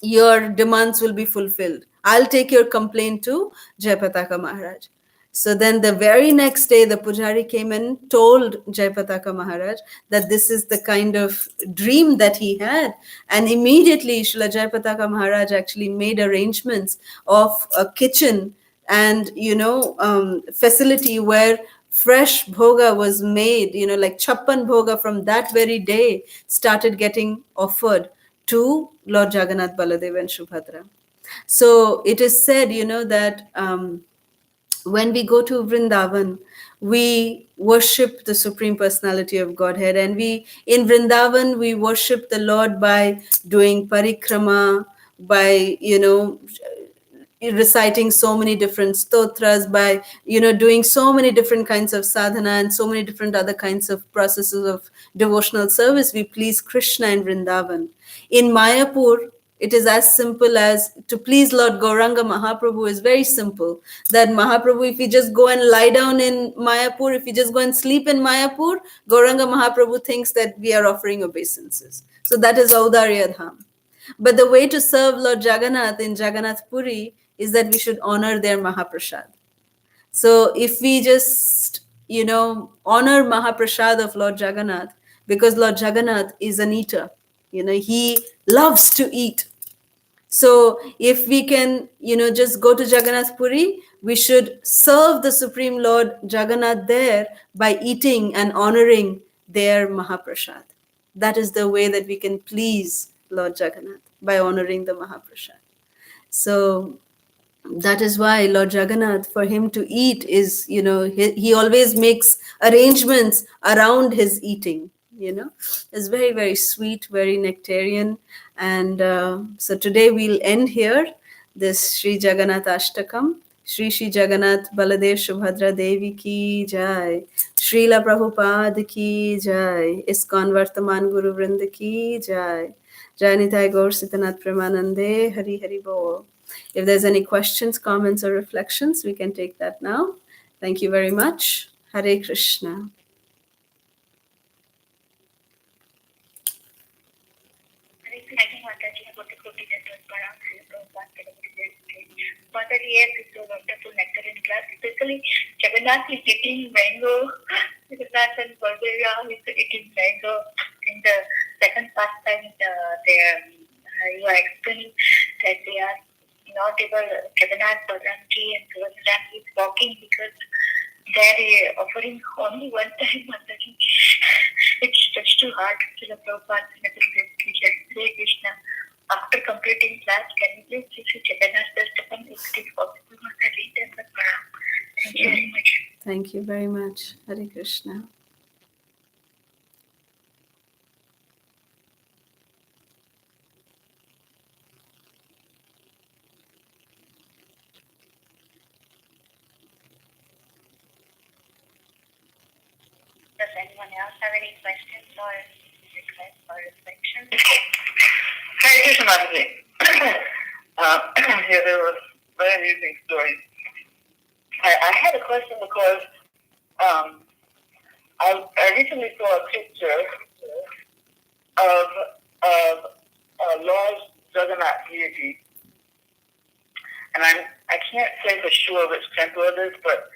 your demands will be fulfilled. I'll take your complaint to Jayapataka Maharaj. So then the very next day, the pujari came and told Jayapataka Maharaj that this is the kind of dream that he had. And immediately, Srila Jayapataka Maharaj actually made arrangements of a kitchen and, facility where fresh bhoga was made, like chappan bhoga from that very day started getting offered to Lord Jagannath, Baladev, and Subhadra. So it is said, that when we go to Vrindavan, we worship the Supreme Personality of Godhead. And in Vrindavan, we worship the Lord by doing parikrama, by, reciting so many different stotras, by doing so many different kinds of sadhana and so many different other kinds of processes of devotional service. We please Krishna in Vrindavan. In Mayapur, it is as simple as to please Lord Gauranga Mahaprabhu is very simple. That Mahaprabhu, if you just go and lie down in Mayapur, if you just go and sleep in Mayapur, Gauranga Mahaprabhu thinks that we are offering obeisances. So that is Audarya Dham. But the way to serve Lord Jagannath in Jagannath Puri is that we should honor their Mahaprasad. So if we just, honor Mahaprasad of Lord Jagannath, because Lord Jagannath is an eater, he loves to eat. So if we can, just go to Jagannath Puri, we should serve the Supreme Lord Jagannath there by eating and honoring their Mahaprasad. That is the way that we can please Lord Jagannath, by honoring the Mahaprasad. So that is why Lord Jagannath, for him to eat is, he always makes arrangements around his eating, It's very, very sweet, very nectarian. And so today we'll end here this Sri Jagannathashtakam. Shri Shri Jagannath Baladev Subhadra Devi ki jai. Srila Prabhupada ki jai. ISKCON Vartaman Guru Vrinda ki jai. Jai Nitai Gaur Sitanath Premanande. Hari Hari Bol. If there's any questions, comments, or reflections, we can take that now. Thank you very much. Hare Krishna. Mataji, yes, it's a wonderful nectarian class. Especially Jagannath is eating mango. Jagannath and Baldev is eating mango. In the second pastime, you are explaining that they are not able, Jagannath, Balramji, and Subhadra is walking because they are offering only one time, Mataji. It's just too hard to the Prabhupada teacher. Hare Krishna. After completing class, can you please see Jagannathashtakam if it is possible, Mataji? Thank you very much. Thank you very much. Hare Krishna. Does anyone else have any questions or requests or reflections? Hare Krishna, Mataji. Yeah, there was very amusing stories. I had a question because I recently saw a picture of Lord Jagannath deity, and I can't say for sure which temple it is, but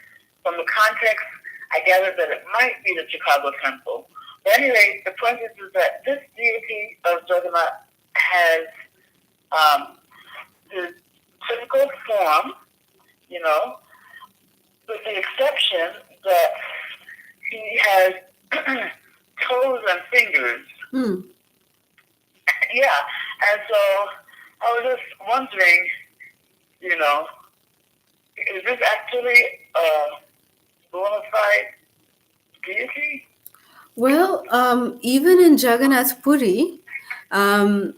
from the context, I gathered that it might be the Chicago temple. But anyway, the point is that this deity of Jagannath has his physical form, with the exception that he has toes and fingers. Yeah, and so I was just wondering, is this actually a bona fide deity? Well, even in Jagannath Puri, on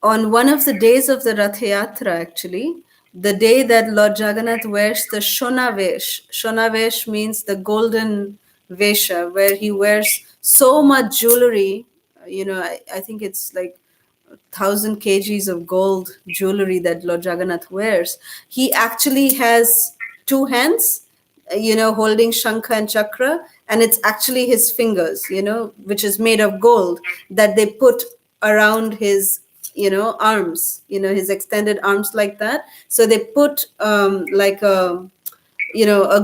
one of the days of the Rath Yatra, actually, the day that Lord Jagannath wears the Shonavesh. Shonavesh means the golden Vesha, where he wears so much jewelry. I think it's like 1,000 kgs of gold jewelry that Lord Jagannath wears, he actually has two hands, holding Shankha and Chakra, and it's actually his fingers, which is made of gold, that they put around his, arms, his extended arms like that. So they put like a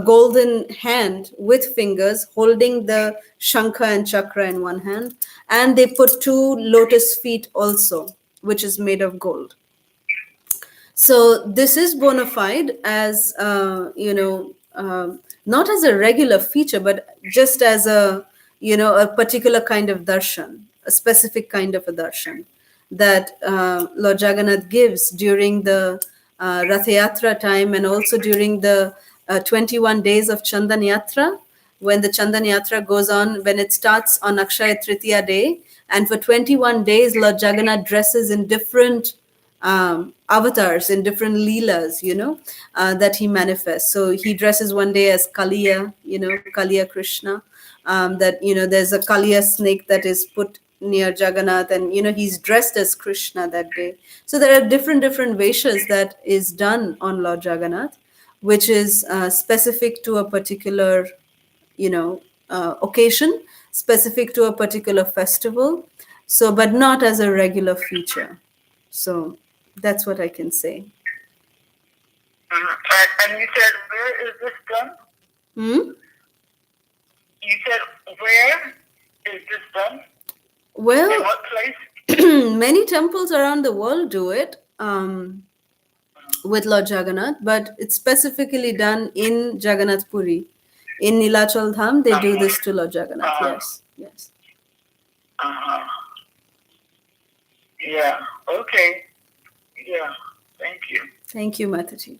golden hand with fingers holding the Shankha and Chakra in one hand, and they put two lotus feet also, which is made of gold. So this is bona fide as not as a regular feature, but just as a particular kind of darshan, a specific kind of a darshan that Lord Jagannath gives during the Rath Yatra time, and also during the 21 days of Chandan Yatra, when the Chandan Yatra goes on, when it starts on Akshaya Tritiya day, and for 21 days Lord Jagannath dresses in different avatars, in different leelas, that he manifests. So he dresses one day as Kaliya, Kaliya Krishna. That there's a Kaliya snake that is put near Jagannath, and he's dressed as Krishna that day. So there are different veshas that is done on Lord Jagannath, which is specific to a particular occasion, specific to a particular festival. So, but not as a regular feature. So that's what I can say. And you said, where is this done? Hmm? You said, where is this done? In Well, what place? many temples around the world do it with Lord Jagannath, but it's specifically done in Jagannath Puri. In Nilachal Dham, they do this to Lord Jagannath. Yes, yes. Yeah, okay. Yeah, thank you. Thank you, Mataji.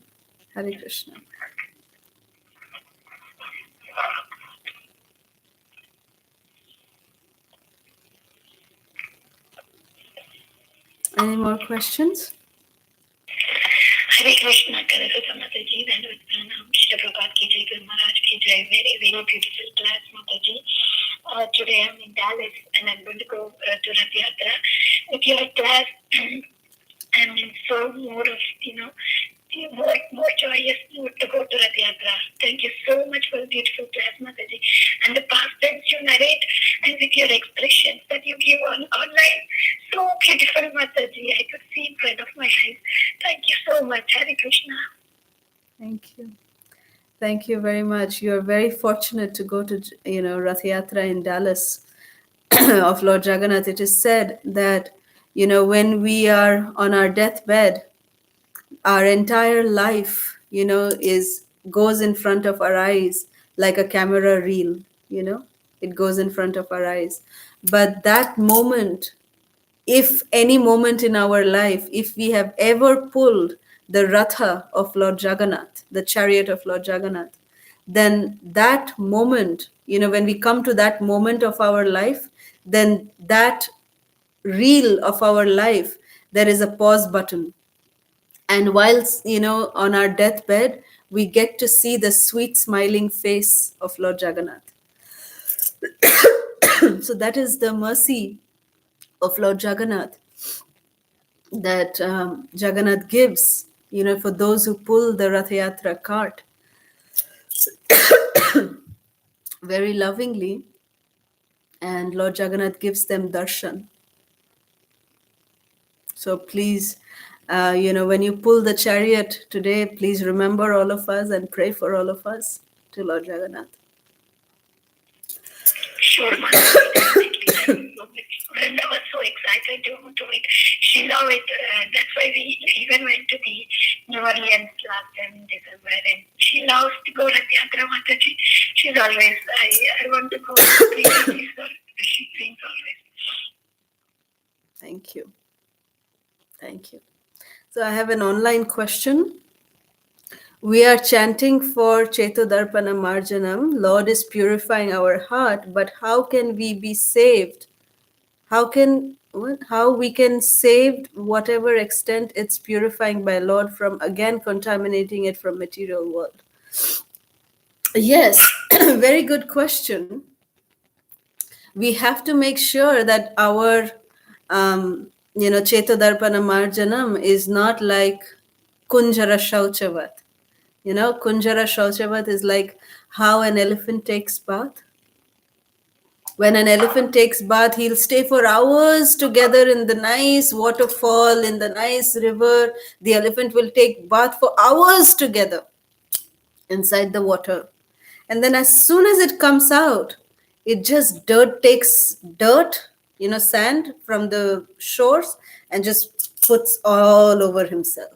Hare Krishna. Any more questions? Hare Krishna, Kalasudha Mataji, Dandavad Pranam, Shri Prabhupada ki Jai, Guru Maharaj ki Jai. Very, very beautiful class, Mataji. Today I'm in Dallas and I'm going to go to Rath Yatra. With your class, I'm in so more of, more joyous mood to go to Rath Yatra. Thank you so much for the beautiful class, Mataji. And the past tense you narrate, and with your expressions that you give online, so beautiful, Mataji. I could see in front of my eyes. Thank you so much. Hare Krishna. Thank you. Thank you very much. You are very fortunate to go to, Rath Yatra in Dallas of Lord Jagannath. It is said that, when we are on our deathbed, our entire life, goes in front of our eyes like a camera reel, it goes in front of our eyes. But that moment, if any moment in our life, if we have ever pulled the Ratha of Lord Jagannath, the chariot of Lord Jagannath, then that moment, when we come to that moment of our life, then that reel of our life, there is a pause button. And whilst, on our deathbed, we get to see the sweet smiling face of Lord Jagannath. So that is the mercy of Lord Jagannath that Jagannath gives, for those who pull the Rath Yatra cart very lovingly, and Lord Jagannath gives them darshan. So please, when you pull the chariot today, please remember all of us and pray for all of us to Lord Jagannath. Sure, Mataji. Brenda was so excited to do it. She loved it. That's why we even went to the New Orleans last time in December. And she loves to go to Yatra, Mataji. She's always, I want to go. She sings always. Thank you. Thank you. So I have an online question. We are chanting for Chetodarpana Marjanam. Lord is purifying our heart, but how can we be saved? How we can save whatever extent it's purifying by Lord from again contaminating it from material world? Yes, very good question. We have to make sure that our Chetodarpana Marjanam is not like Kunjara Shauchavat. Kunjara Shauchavat is like how an elephant takes bath. When an elephant takes bath, he'll stay for hours together in the nice waterfall, in the nice river. The elephant will take bath for hours together inside the water. And then as soon as it comes out, it just takes dirt, sand from the shores and just puts all over himself.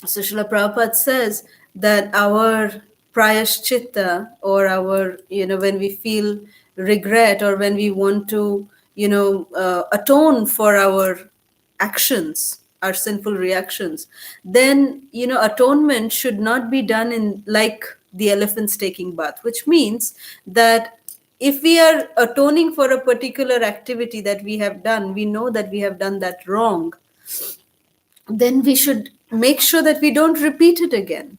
So Srila Prabhupada says that our prayashchitta, or our, when we feel regret, or when we want to, atone for our actions, our sinful reactions, then, atonement should not be done in like the elephants taking bath, which means that if we are atoning for a particular activity that we have done, we know that we have done that wrong, then we should make sure that we don't repeat it again.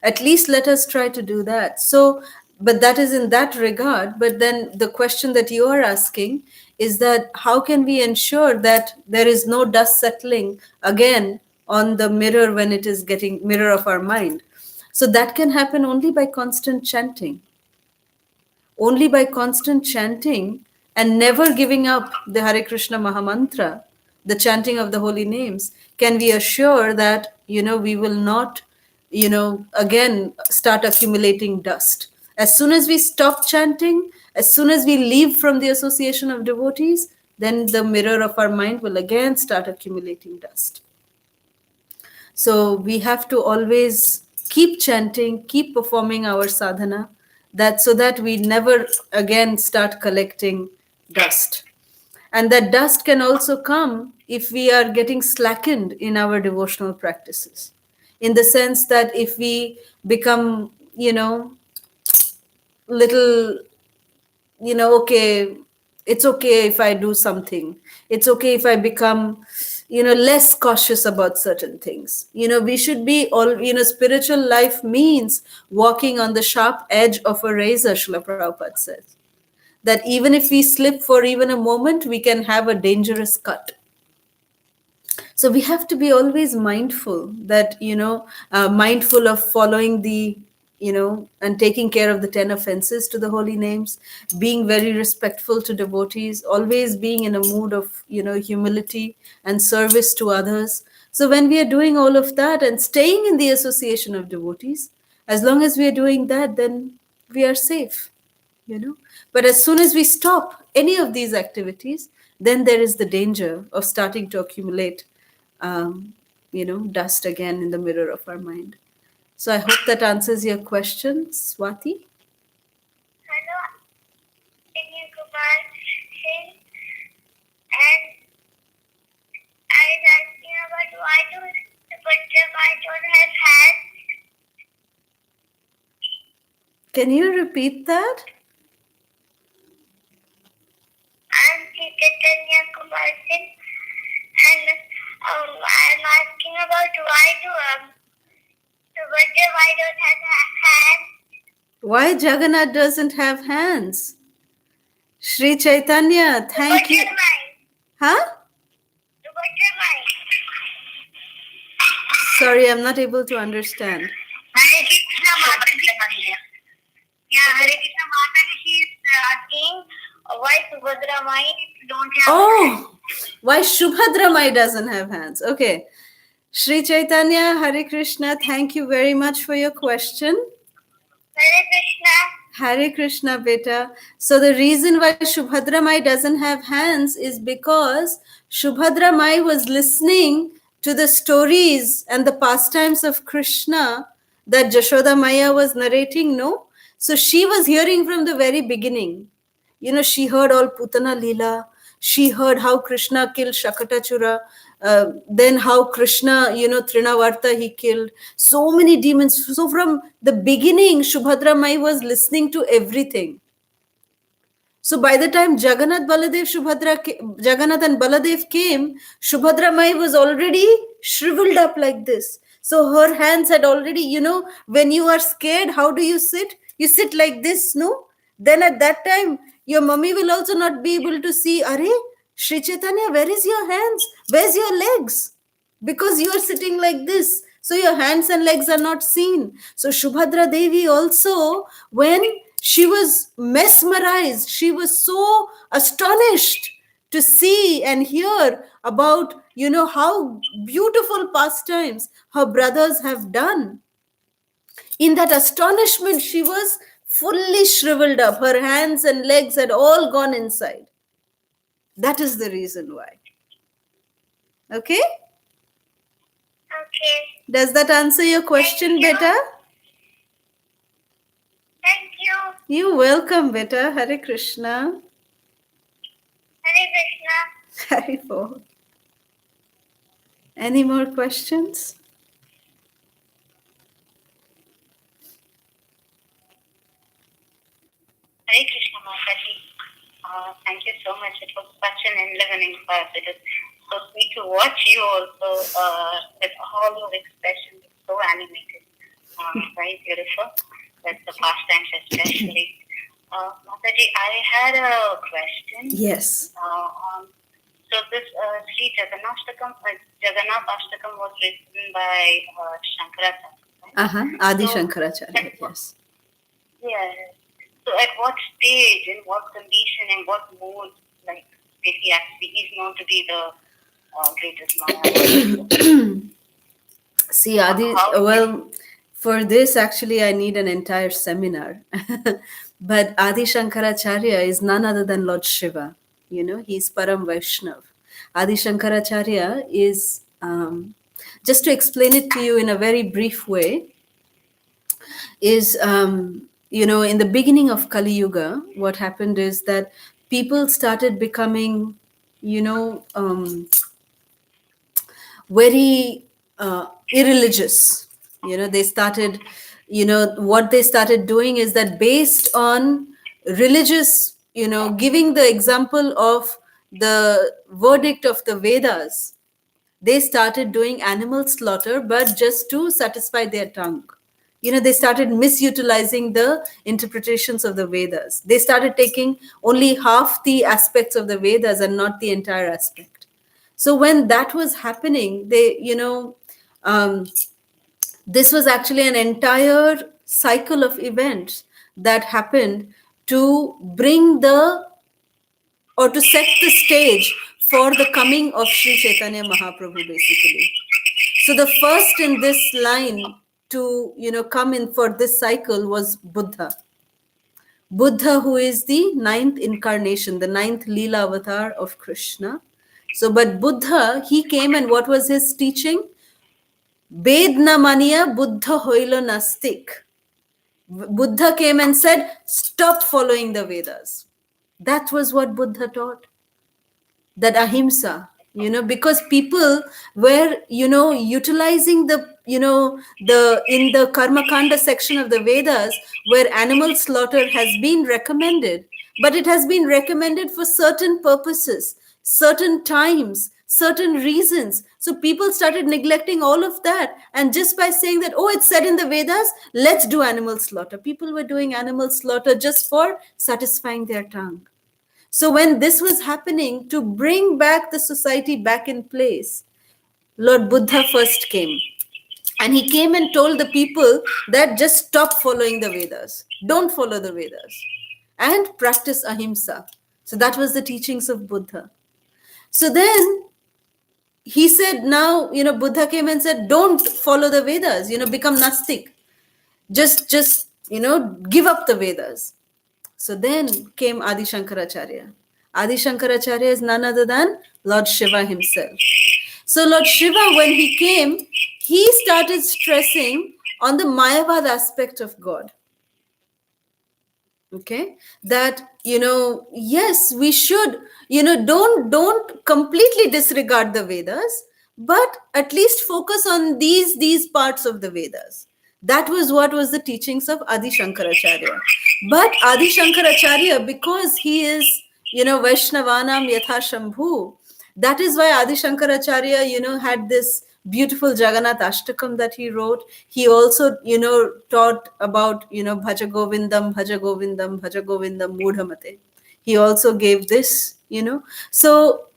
At least let us try to do that. So, but that is in that regard. But then the question that you are asking is that how can we ensure that there is no dust settling again on the mirror when it is getting mirror of our mind? So that can happen only by constant chanting. Only by constant chanting and never giving up the Hare Krishna Mahamantra, the chanting of the holy names, can we assure that, we will not, again start accumulating dust. As soon as we stop chanting, as soon as we leave from the association of devotees, then the mirror of our mind will again start accumulating dust. So we have to always keep chanting, keep performing our sadhana, so that we never again start collecting dust. And that dust can also come if we are getting slackened in our devotional practices. In the sense that if we become, little, okay, it's okay if I do something. It's okay if I become, less cautious about certain things. We should be all, spiritual life means walking on the sharp edge of a razor, Srila Prabhupada says. That even if we slip for even a moment, we can have a dangerous cut. So we have to be always mindful that, mindful of following the, and taking care of the 10 offenses to the holy names, being very respectful to devotees, always being in a mood of, humility and service to others. So when we are doing all of that and staying in the association of devotees, as long as we are doing that, then we are safe, But as soon as we stop any of these activities, then there is the danger of starting to accumulate dust again in the mirror of our mind. So I hope that answers your question, Swati. Hello, Vinay Kumar Singh, and I was asking about why do the Butterfly don't have hands? Can you repeat that? I'm Chaitanya Kumar Singh, and I'm asking about why do the Butterfly don't have hands? Why Jagannath doesn't have hands? Sri Chaitanya, thank you. Huh? The Butterfly. Sorry, I'm not able to understand. Hare Krishna Mataji. Yeah, Hare Krishna Mataji, she is asking why Subhadra Mai don't have hands. Why Shubhadra Mai doesn't have hands. Okay. Sri Chaitanya, Hare Krishna, thank you very much for your question. Hare Krishna. Hare Krishna, beta. So the reason why Shubhadra Mai doesn't have hands is because Shubhadra Mai was listening to the stories and the pastimes of Krishna that Jashoda Maya was narrating, no? So she was hearing from the very beginning. She heard all Putana Leela. She heard how Krishna killed Shakatachura. Then how Krishna, Trinavarta he killed. So many demons. So from the beginning, Shubhadra Mai was listening to everything. So by the time Jagannath and Baladev came, Shubhadra Mai was already shriveled up like this. So her hands had already, when you are scared, how do you sit? You sit like this, no? Then at that time, Your mummy will also not be able to see, Are, Sri Chaitanya, where is your hands? Where's your legs? Because you are sitting like this. So your hands and legs are not seen. So Shubhadra Devi also, when she was mesmerized, she was so astonished to see and hear about, how beautiful pastimes her brothers have done. In that astonishment, she was fully shriveled up. Her hands and legs had all gone inside. That is the reason why. Okay? Okay. Does that answer your question, beta? Thank you. You're welcome, beta. Hare Krishna. Hare Krishna. Hare Bol. Any more questions? Hare Krishna Mataji. Thank you so much. It was such an enlivening class. It is so sweet to watch you also with all your expressions. It's so animated. Very beautiful. With the pastimes especially. Mataji, I had a question. Yes. So this Sri Jagannathashtakam was written by Shankaracharya. Adi Shankaracharya, yes. Yes. So at what stage, in what condition, in what mood, like, did he actually, he's known to be the greatest Maharaj? See, Adi, well, for this actually I need an entire seminar. But Adi Shankaracharya is none other than Lord Shiva. He's Param Vaishnav. Adi Shankaracharya is, just to explain it to you in a very brief way, is, in the beginning of Kali Yuga, what happened is that people started becoming, very irreligious. They started, what they started doing is that based on religious, giving the example of the verdict of the Vedas, they started doing animal slaughter, but just to satisfy their tongue. They started misutilizing the interpretations of the Vedas. They started taking only half the aspects of the Vedas and not the entire aspect. So when that was happening, this was actually an entire cycle of events that happened to bring or to set the stage for the coming of Sri Chaitanya Mahaprabhu, basically. So the first in this line to, come in for this cycle was Buddha. Buddha, who is the ninth incarnation, the ninth Leela avatar of Krishna. So, but Buddha, he came, and what was his teaching? Bedna mania Buddha hoilo nastik. Buddha came and said, stop following the Vedas. That was what Buddha taught. That ahimsa, because people were, utilizing the, in the Karma Kanda section of the Vedas, where animal slaughter has been recommended, but it has been recommended for certain purposes, certain times, certain reasons. So people started neglecting all of that, and just by saying that, oh, it's said in the Vedas, let's do animal slaughter. People were doing animal slaughter just for satisfying their tongue. So when this was happening, to bring back the society back in place, Lord Buddha first came. And he came and told the people that just stop following the Vedas. Don't follow the Vedas. And practice ahimsa. So that was the teachings of Buddha. So then he said, now, Buddha came and said, don't follow the Vedas, become Nastik. Just, give up the Vedas. So then came Adi Shankaracharya. Adi Shankaracharya is none other than Lord Shiva himself. So Lord Shiva, when he came, he started stressing on the Mayavad aspect of God. Okay, that, yes, we should, don't completely disregard the Vedas, but at least focus on these parts of the Vedas. That was what was the teachings of Adi Shankaracharya. But Adi Shankaracharya, because he is, Vaishnavanam Yatha Shambhu, that is why Adi Shankaracharya, had this beautiful Jagannathashtakam that he wrote. He also, taught about, Bhaja Govindam, Bhaja Govindam, Bhaja Govindam, Mudhamate. he also gave this, So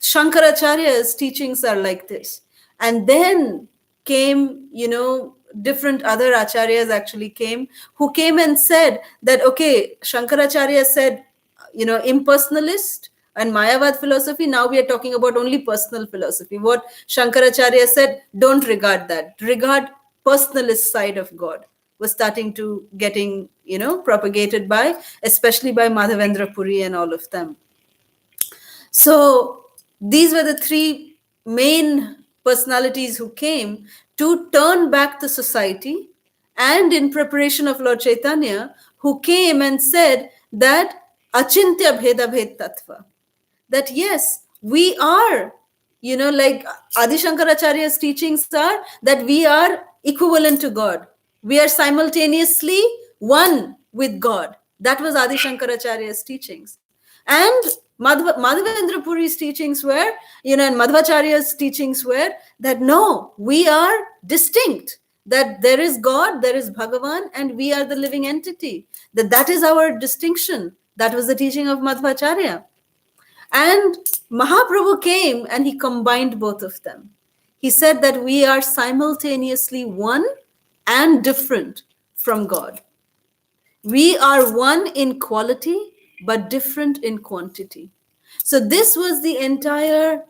Shankaracharya's teachings are like this. And then came, different other acharyas actually came, who came and said that, okay, Shankaracharya said, impersonalist and Mayavad philosophy. Now we are talking about only personal philosophy. What Shankaracharya said, don't regard that. Regard personalist side of God was starting to getting, propagated by, especially by Madhavendra Puri and all of them. So these were the three main personalities who came to turn back the society, and in preparation of Lord Chaitanya, who came and said that achintya bheda bhed tattva, that yes, we are, like Adi Shankaracharya's teachings are that we are equivalent to God. We are simultaneously one with God. That was Adi Shankaracharya's teachings. And Madhavendra Puri's teachings were, and Madhvacharya's teachings were that no, we are distinct, that there is God, there is Bhagavan, and we are the living entity. That is our distinction. That was the teaching of Madhvacharya. And Mahaprabhu came and he combined both of them. He said that we are simultaneously one and different from God. We are one in quality, but different in quantity. So this was the entire,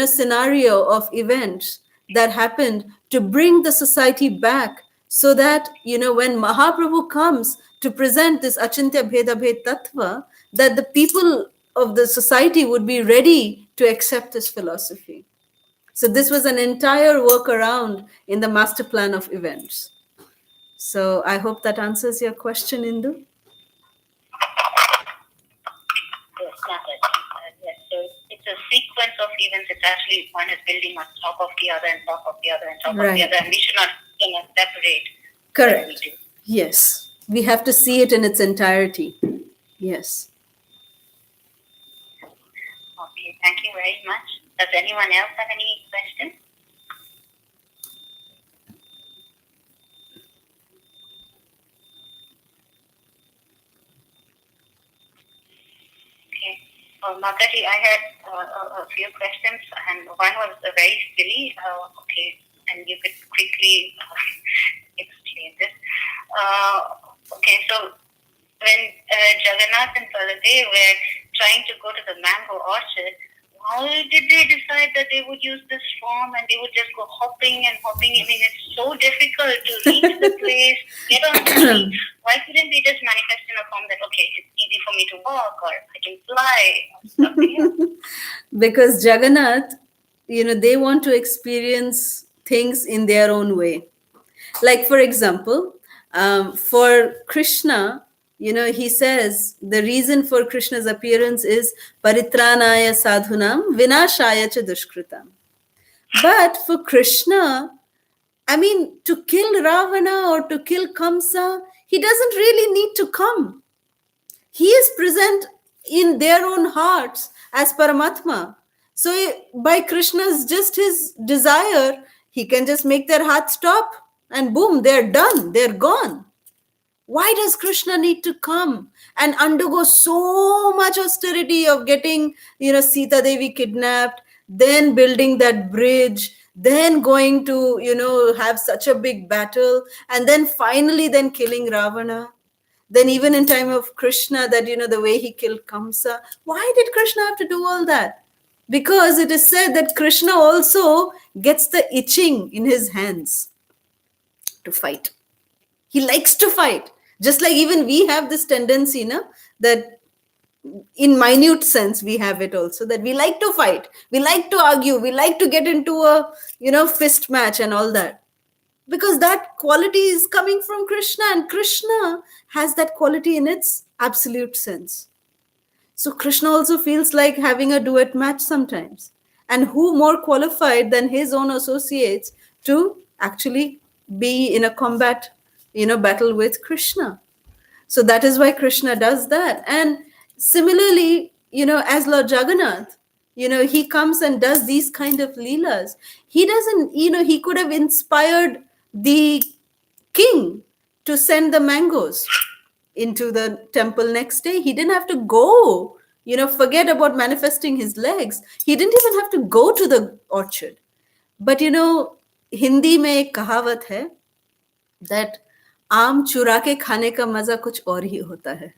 scenario of events that happened to bring the society back, so that, when Mahaprabhu comes to present this Achintya Bheda Bhed Tattva, that the people of the society would be ready to accept this philosophy. So this was an entire workaround in the master plan of events. So I hope that answers your question, Indu. Yes, noted. Yes, so it's a sequence of events. It's actually one is building on top of the other and top of the other and top of the other, and we should not separate. Correct. Yes, we have to see it in its entirety. Yes. Okay, thank you very much. Does anyone else have any questions? Okay. Mataji, I had a few questions, and one was very silly. Okay, and you could quickly explain this. Okay, so when Jagannath and Baladev were trying to go to the mango orchard, how did they decide that they would use this form and they would just go hopping and hopping? I mean, it's so difficult to reach the place, get on the tree. Why couldn't they just manifest in a form that, okay, it's easy for me to walk, or I can fly, or something else? Because Jagannath, they want to experience things in their own way. Like, for example, for Krishna, he says the reason for Krishna's appearance is paritranaya sadhunam vinashaya cha dushkritam. But for Krishna, I mean, to kill Ravana or to kill Kamsa, he doesn't really need to come. He is present in their own hearts as Paramatma. So by Krishna's just his desire, he can just make their heart stop and boom, they're done, they're gone. Why does Krishna need to come and undergo so much austerity of getting, Sita Devi kidnapped, then building that bridge, then going to, have such a big battle, and then finally then killing Ravana? Then even in time of Krishna, that, the way he killed Kamsa, why did Krishna have to do all that? Because it is said that Krishna also gets the itching in his hands to fight. He likes to fight. Just like even we have this tendency, that in minute sense, we have it also, that we like to fight. We like to argue. We like to get into a, fist match and all that. Because that quality is coming from Krishna, and Krishna has that quality in its absolute sense. So Krishna also feels like having a duet match sometimes. And who more qualified than his own associates to actually be in a combat, battle with Krishna? So that is why Krishna does that. And similarly, as Lord Jagannath, he comes and does these kind of leelas. He doesn't, he could have inspired the king to send the mangoes. into the temple next day. He didn't have to go, forget about manifesting his legs. He didn't even have to go to the orchard. But Hindi में एक कहावत है that आम चुरा के खाने का मजा कुछ और ही होता है.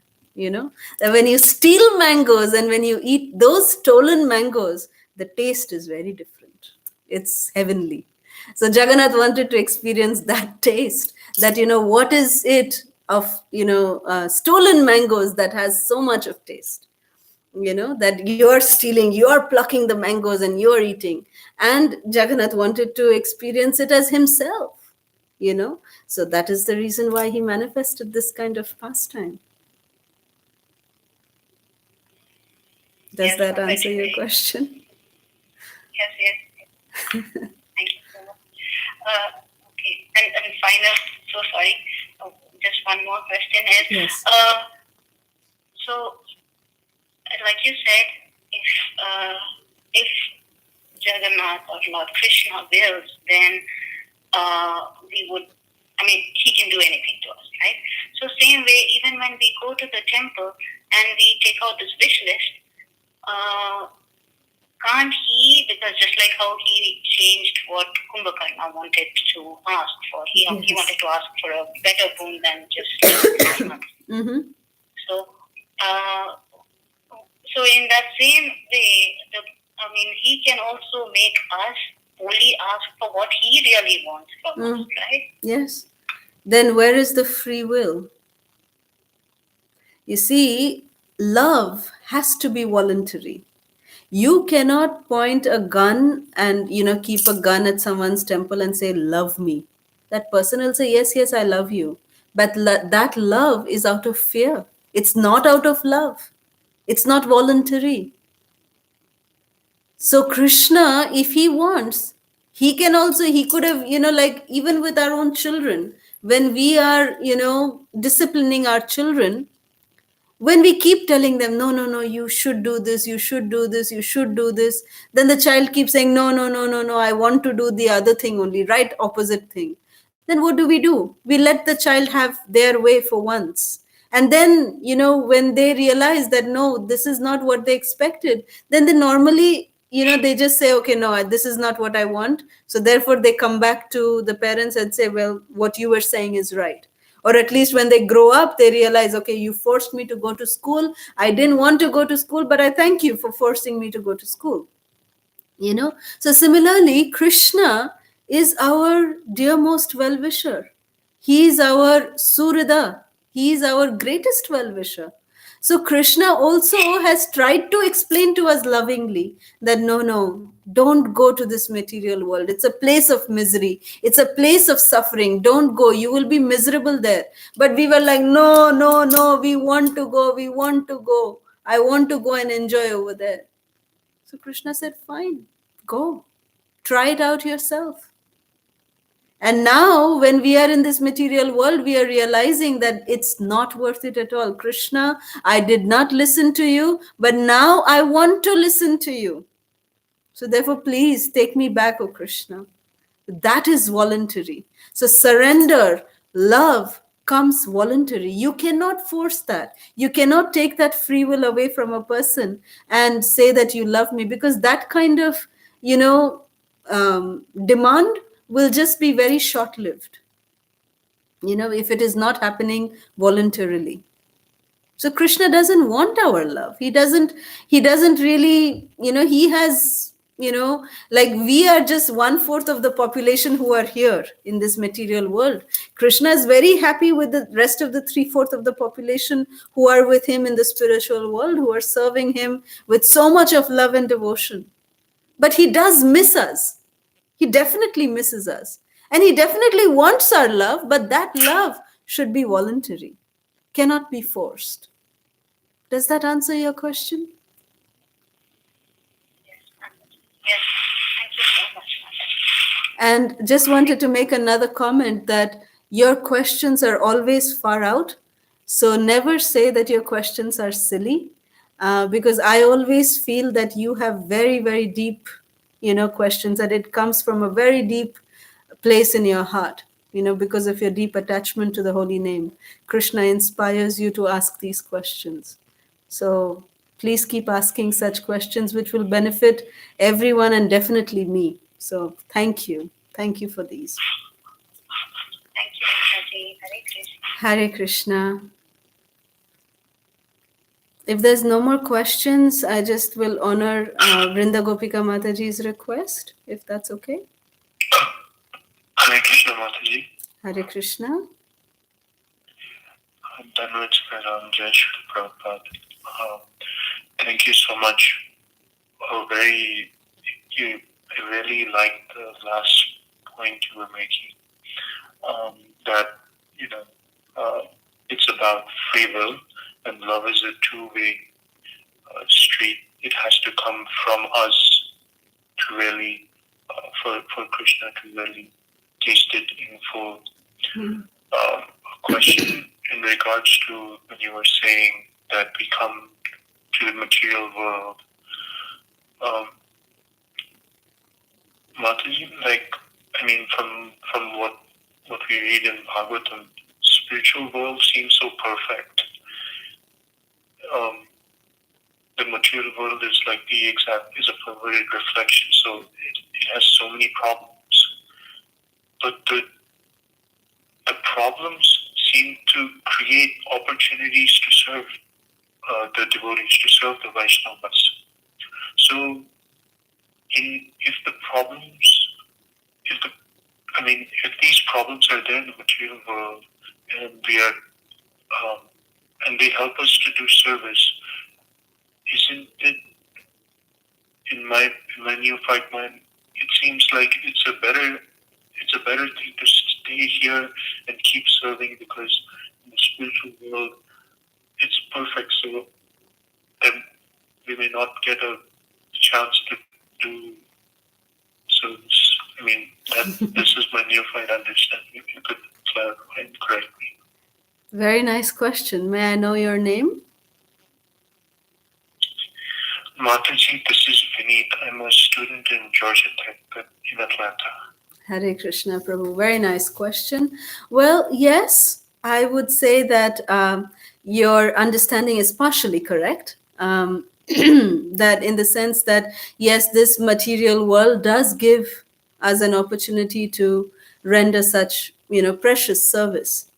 That when you steal mangoes and when you eat those stolen mangoes, the taste is very different. It's heavenly. So Jagannath wanted to experience that taste, that, what is it of, stolen mangoes that has so much of taste, that you're stealing, you're plucking the mangoes and you're eating. And Jagannath wanted to experience it as himself, So that is the reason why he manifested this kind of pastime. Does Yes, that answer your Mataji. question? Yes, yes. Thank you so much. Okay, and final, so sorry, just one more question is, Yes. So, like you said, if Jagannath or Lord Krishna wills, then we would, he can do anything to us, right? So same way, even when we go to the temple and we take out this wish list, can't he, because just like how he changed what Kumbhakarna wanted to ask for, he wanted to ask for a better boon than just Mm-hmm. So, so in that same way, he can also make us only ask for what he really wants from us, right? Yes. Then where is the free will? You see, love has to be voluntary. You cannot point a gun and, keep a gun at someone's temple and say, love me. That person will say, yes, yes, I love you. But that love is out of fear. It's not out of love. It's not voluntary. So Krishna, if he wants, he could have, like even with our own children, when we are, disciplining our children, when we keep telling them, no, no, no, you should do this, you should do this, you should do this, then the child keeps saying, no, no, no, no, no, I want to do the other thing only, right opposite thing. Then what do? We let the child have their way for once. And then, when they realize that, no, this is not what they expected, then they normally, they just say, okay, no, this is not what I want. So therefore, they come back to the parents and say, well, what you were saying is right. Or at least when they grow up, they realize, okay, you forced me to go to school. I didn't want to go to school, but I thank you for forcing me to go to school. So similarly, Krishna is our dearmost well-wisher. He is our Surida. He is our greatest well-wisher. So Krishna also has tried to explain to us lovingly that no, don't go to this material world. It's a place of misery. It's a place of suffering. Don't go. You will be miserable there. But we were like, no, no, no, we want to go. We want to go. I want to go and enjoy over there. So Krishna said, fine, go. Try it out yourself. And now, when we are in this material world, we are realizing that it's not worth it at all. Krishna, I did not listen to you, but now I want to listen to you. So therefore, please take me back, O Krishna. That is voluntary. So surrender, love comes voluntary. You cannot force that. You cannot take that free will away from a person and say that you love me, because that kind of, demand will just be very short-lived, if it is not happening voluntarily. So Krishna doesn't want our love. He doesn't really, he has, like we are just 1/4 of the population who are here in this material world. Krishna is very happy with the rest of the 3/4 of the population who are with him in the spiritual world, who are serving him with so much of love and devotion. But he does miss us. He definitely misses us. And he definitely wants our love, but that love should be voluntary, cannot be forced. Does that answer your question? Yes, thank you so much, Mataji. And just wanted to make another comment that your questions are always far out. So never say that your questions are silly, because I always feel that you have very, very deep, questions, that it comes from a very deep place in your heart. because of your deep attachment to the holy name. Krishna inspires you to ask these questions. So please keep asking such questions, which will benefit everyone and definitely me. So thank you. Thank you for these. Thank you, Mataji. Hare Krishna. Hare Krishna. If there's no more questions, I just will honor Vrinda Gopika Mataji's request, if that's okay. Hare Krishna Mataji. Hare Krishna. Dhanavad Sriram, Jai Shri Prabhupada. Thank you so much. I really liked the last point you were making. That, it's about free will, and love is a two-way street. It has to come from us to really, for Krishna to really taste it in full. A question in regards to when you were saying that we come to the material world. Mataji, from what we read in Bhagavatam, spiritual world seems so perfect. The material world is like is a perverted reflection, so it has so many problems. But the problems seem to create opportunities to serve the devotees, to serve the Vaishnavas. So, if these problems are there in the material world, and and they help us to do service, isn't it? In my neophyte mind, it seems like it's a better thing to stay here and keep serving, because in the spiritual world it's perfect. So then we may not get a chance to do service. This is my neophyte understanding. If you could clarify and correct me. Very nice question. May I know your name? Mataji, this is Vineet. I'm a student in Georgia Tech in Atlanta. Hare Krishna Prabhu. Very nice question. Well, yes, I would say that your understanding is partially correct. That in the sense that, yes, this material world does give us an opportunity to render such, precious service.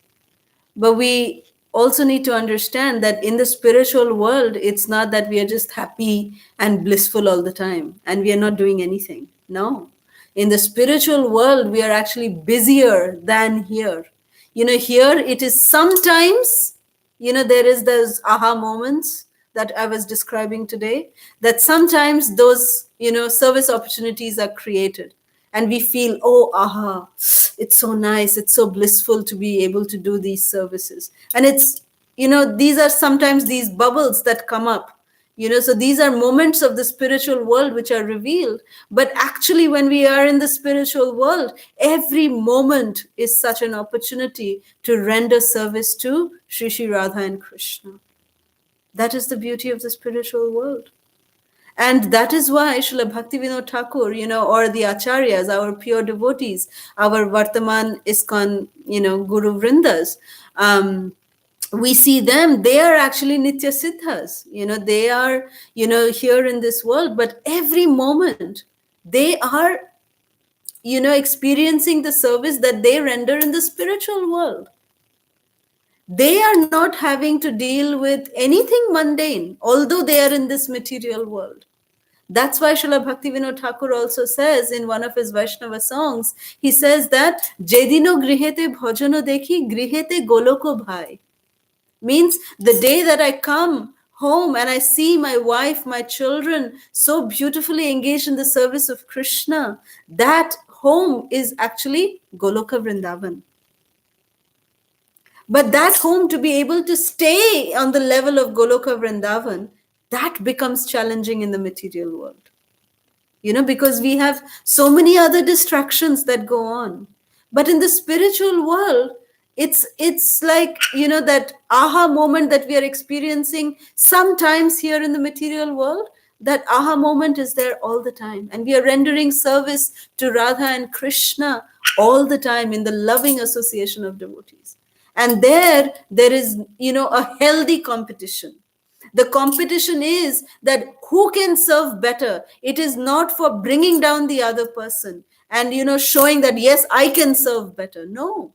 But we also need to understand that in the spiritual world, it's not that we are just happy and blissful all the time and we are not doing anything. No. In the spiritual world, we are actually busier than here. Here it is sometimes, there is those aha moments that I was describing today, that sometimes those, service opportunities are created. And we feel, oh, aha, it's so nice, it's so blissful to be able to do these services. And it's, these are sometimes these bubbles that come up, so these are moments of the spiritual world which are revealed. But actually, when we are in the spiritual world, every moment is such an opportunity to render service to Shri Shri Radha and Krishna. That is the beauty of the spiritual world. And that is why Srila Bhaktivinoda Thakur, or the Acharyas, our pure devotees, our Vartaman ISKCON, Guru Vrindas, we see them, they are actually Nitya Siddhas. They are, here in this world, but every moment they are, experiencing the service that they render in the spiritual world. They are not having to deal with anything mundane, although they are in this material world. That's why Srila Bhaktivinoda Thakur also says in one of his Vaishnava songs, he says that Jedino grihete bhajano dekhi grihete goloko bhai. Means the day that I come home and I see my wife, my children so beautifully engaged in the service of Krishna, that home is actually Goloka Vrindavan. But that home, to be able to stay on the level of Goloka Vrindavan, that becomes challenging in the material world. Because we have so many other distractions that go on. But in the spiritual world, it's like, that aha moment that we are experiencing sometimes here in the material world, that aha moment is there all the time. And we are rendering service to Radha and Krishna all the time in the loving association of devotees. And there is, a healthy competition. The competition is that who can serve better. It is not for bringing down the other person and, showing that, yes, I can serve better. No.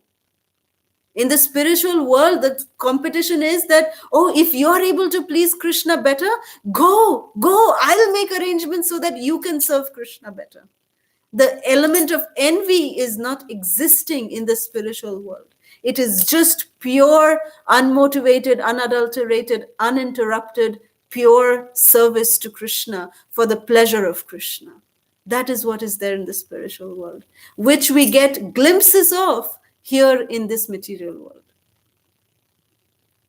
In the spiritual world, the competition is that, oh, if you're able to please Krishna better, go, I'll make arrangements so that you can serve Krishna better. The element of envy is not existing in the spiritual world. It is just pure, unmotivated, unadulterated, uninterrupted, pure service to Krishna for the pleasure of Krishna. That is what is there in the spiritual world, which we get glimpses of here in this material world.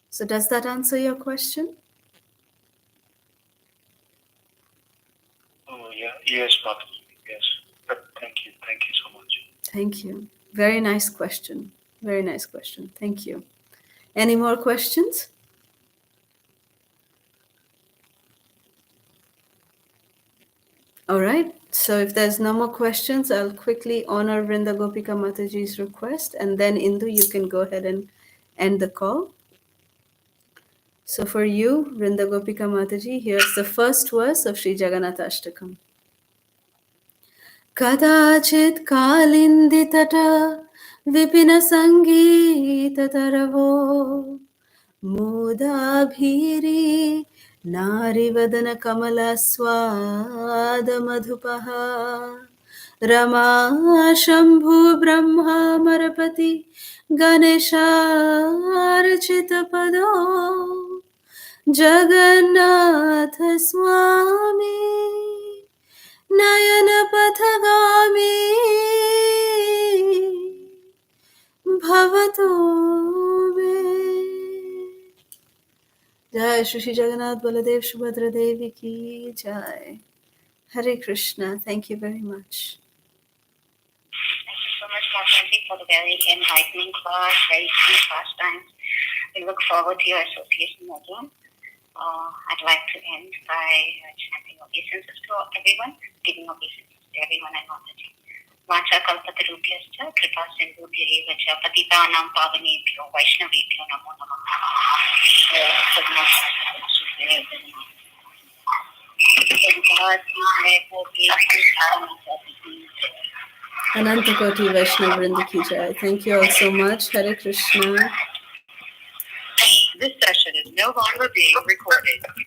So does that answer your question? Oh, yeah. Yes, Mataji. Yes. But thank you so much. Thank you. Very nice question. Very nice question. Thank you. Any more questions? All right. So if there's no more questions, I'll quickly honor Vrinda Gopika Mataji's request, and then Indu, you can go ahead and end the call. So for you, Vrinda Gopika Mataji, here's the first verse of Sri Jagannathashtakam. Kadachit kalinditata vipina sangita taravo Modabhiri Narivadana Kamala Swada Madhupaha Rama Shambhu Brahma Marapati Ganesha Archita Pado Jagannatha Swami Nayana Pathagami Bhavato Me. Jai Shri Jagannath Baladev Subhadra Devi ki Jai. Hare Krishna. Thank you very much. Thank you so much, Mataji, for the very enlightening class, very sweet pastimes. We look forward to your association again. I'd like to end by chanting obeisances to everyone, giving obeisances to everyone and Mataji. Vacha kalpatarubhyascha kripa sindhubhya eva cha patitanam pavanebhyo vaishnavebhyo namo namah. Anantakoti Vaishnava Vrinda ki Jai. Thank you all so much. Hare Krishna. This session is no longer being recorded. Thank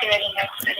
you very much.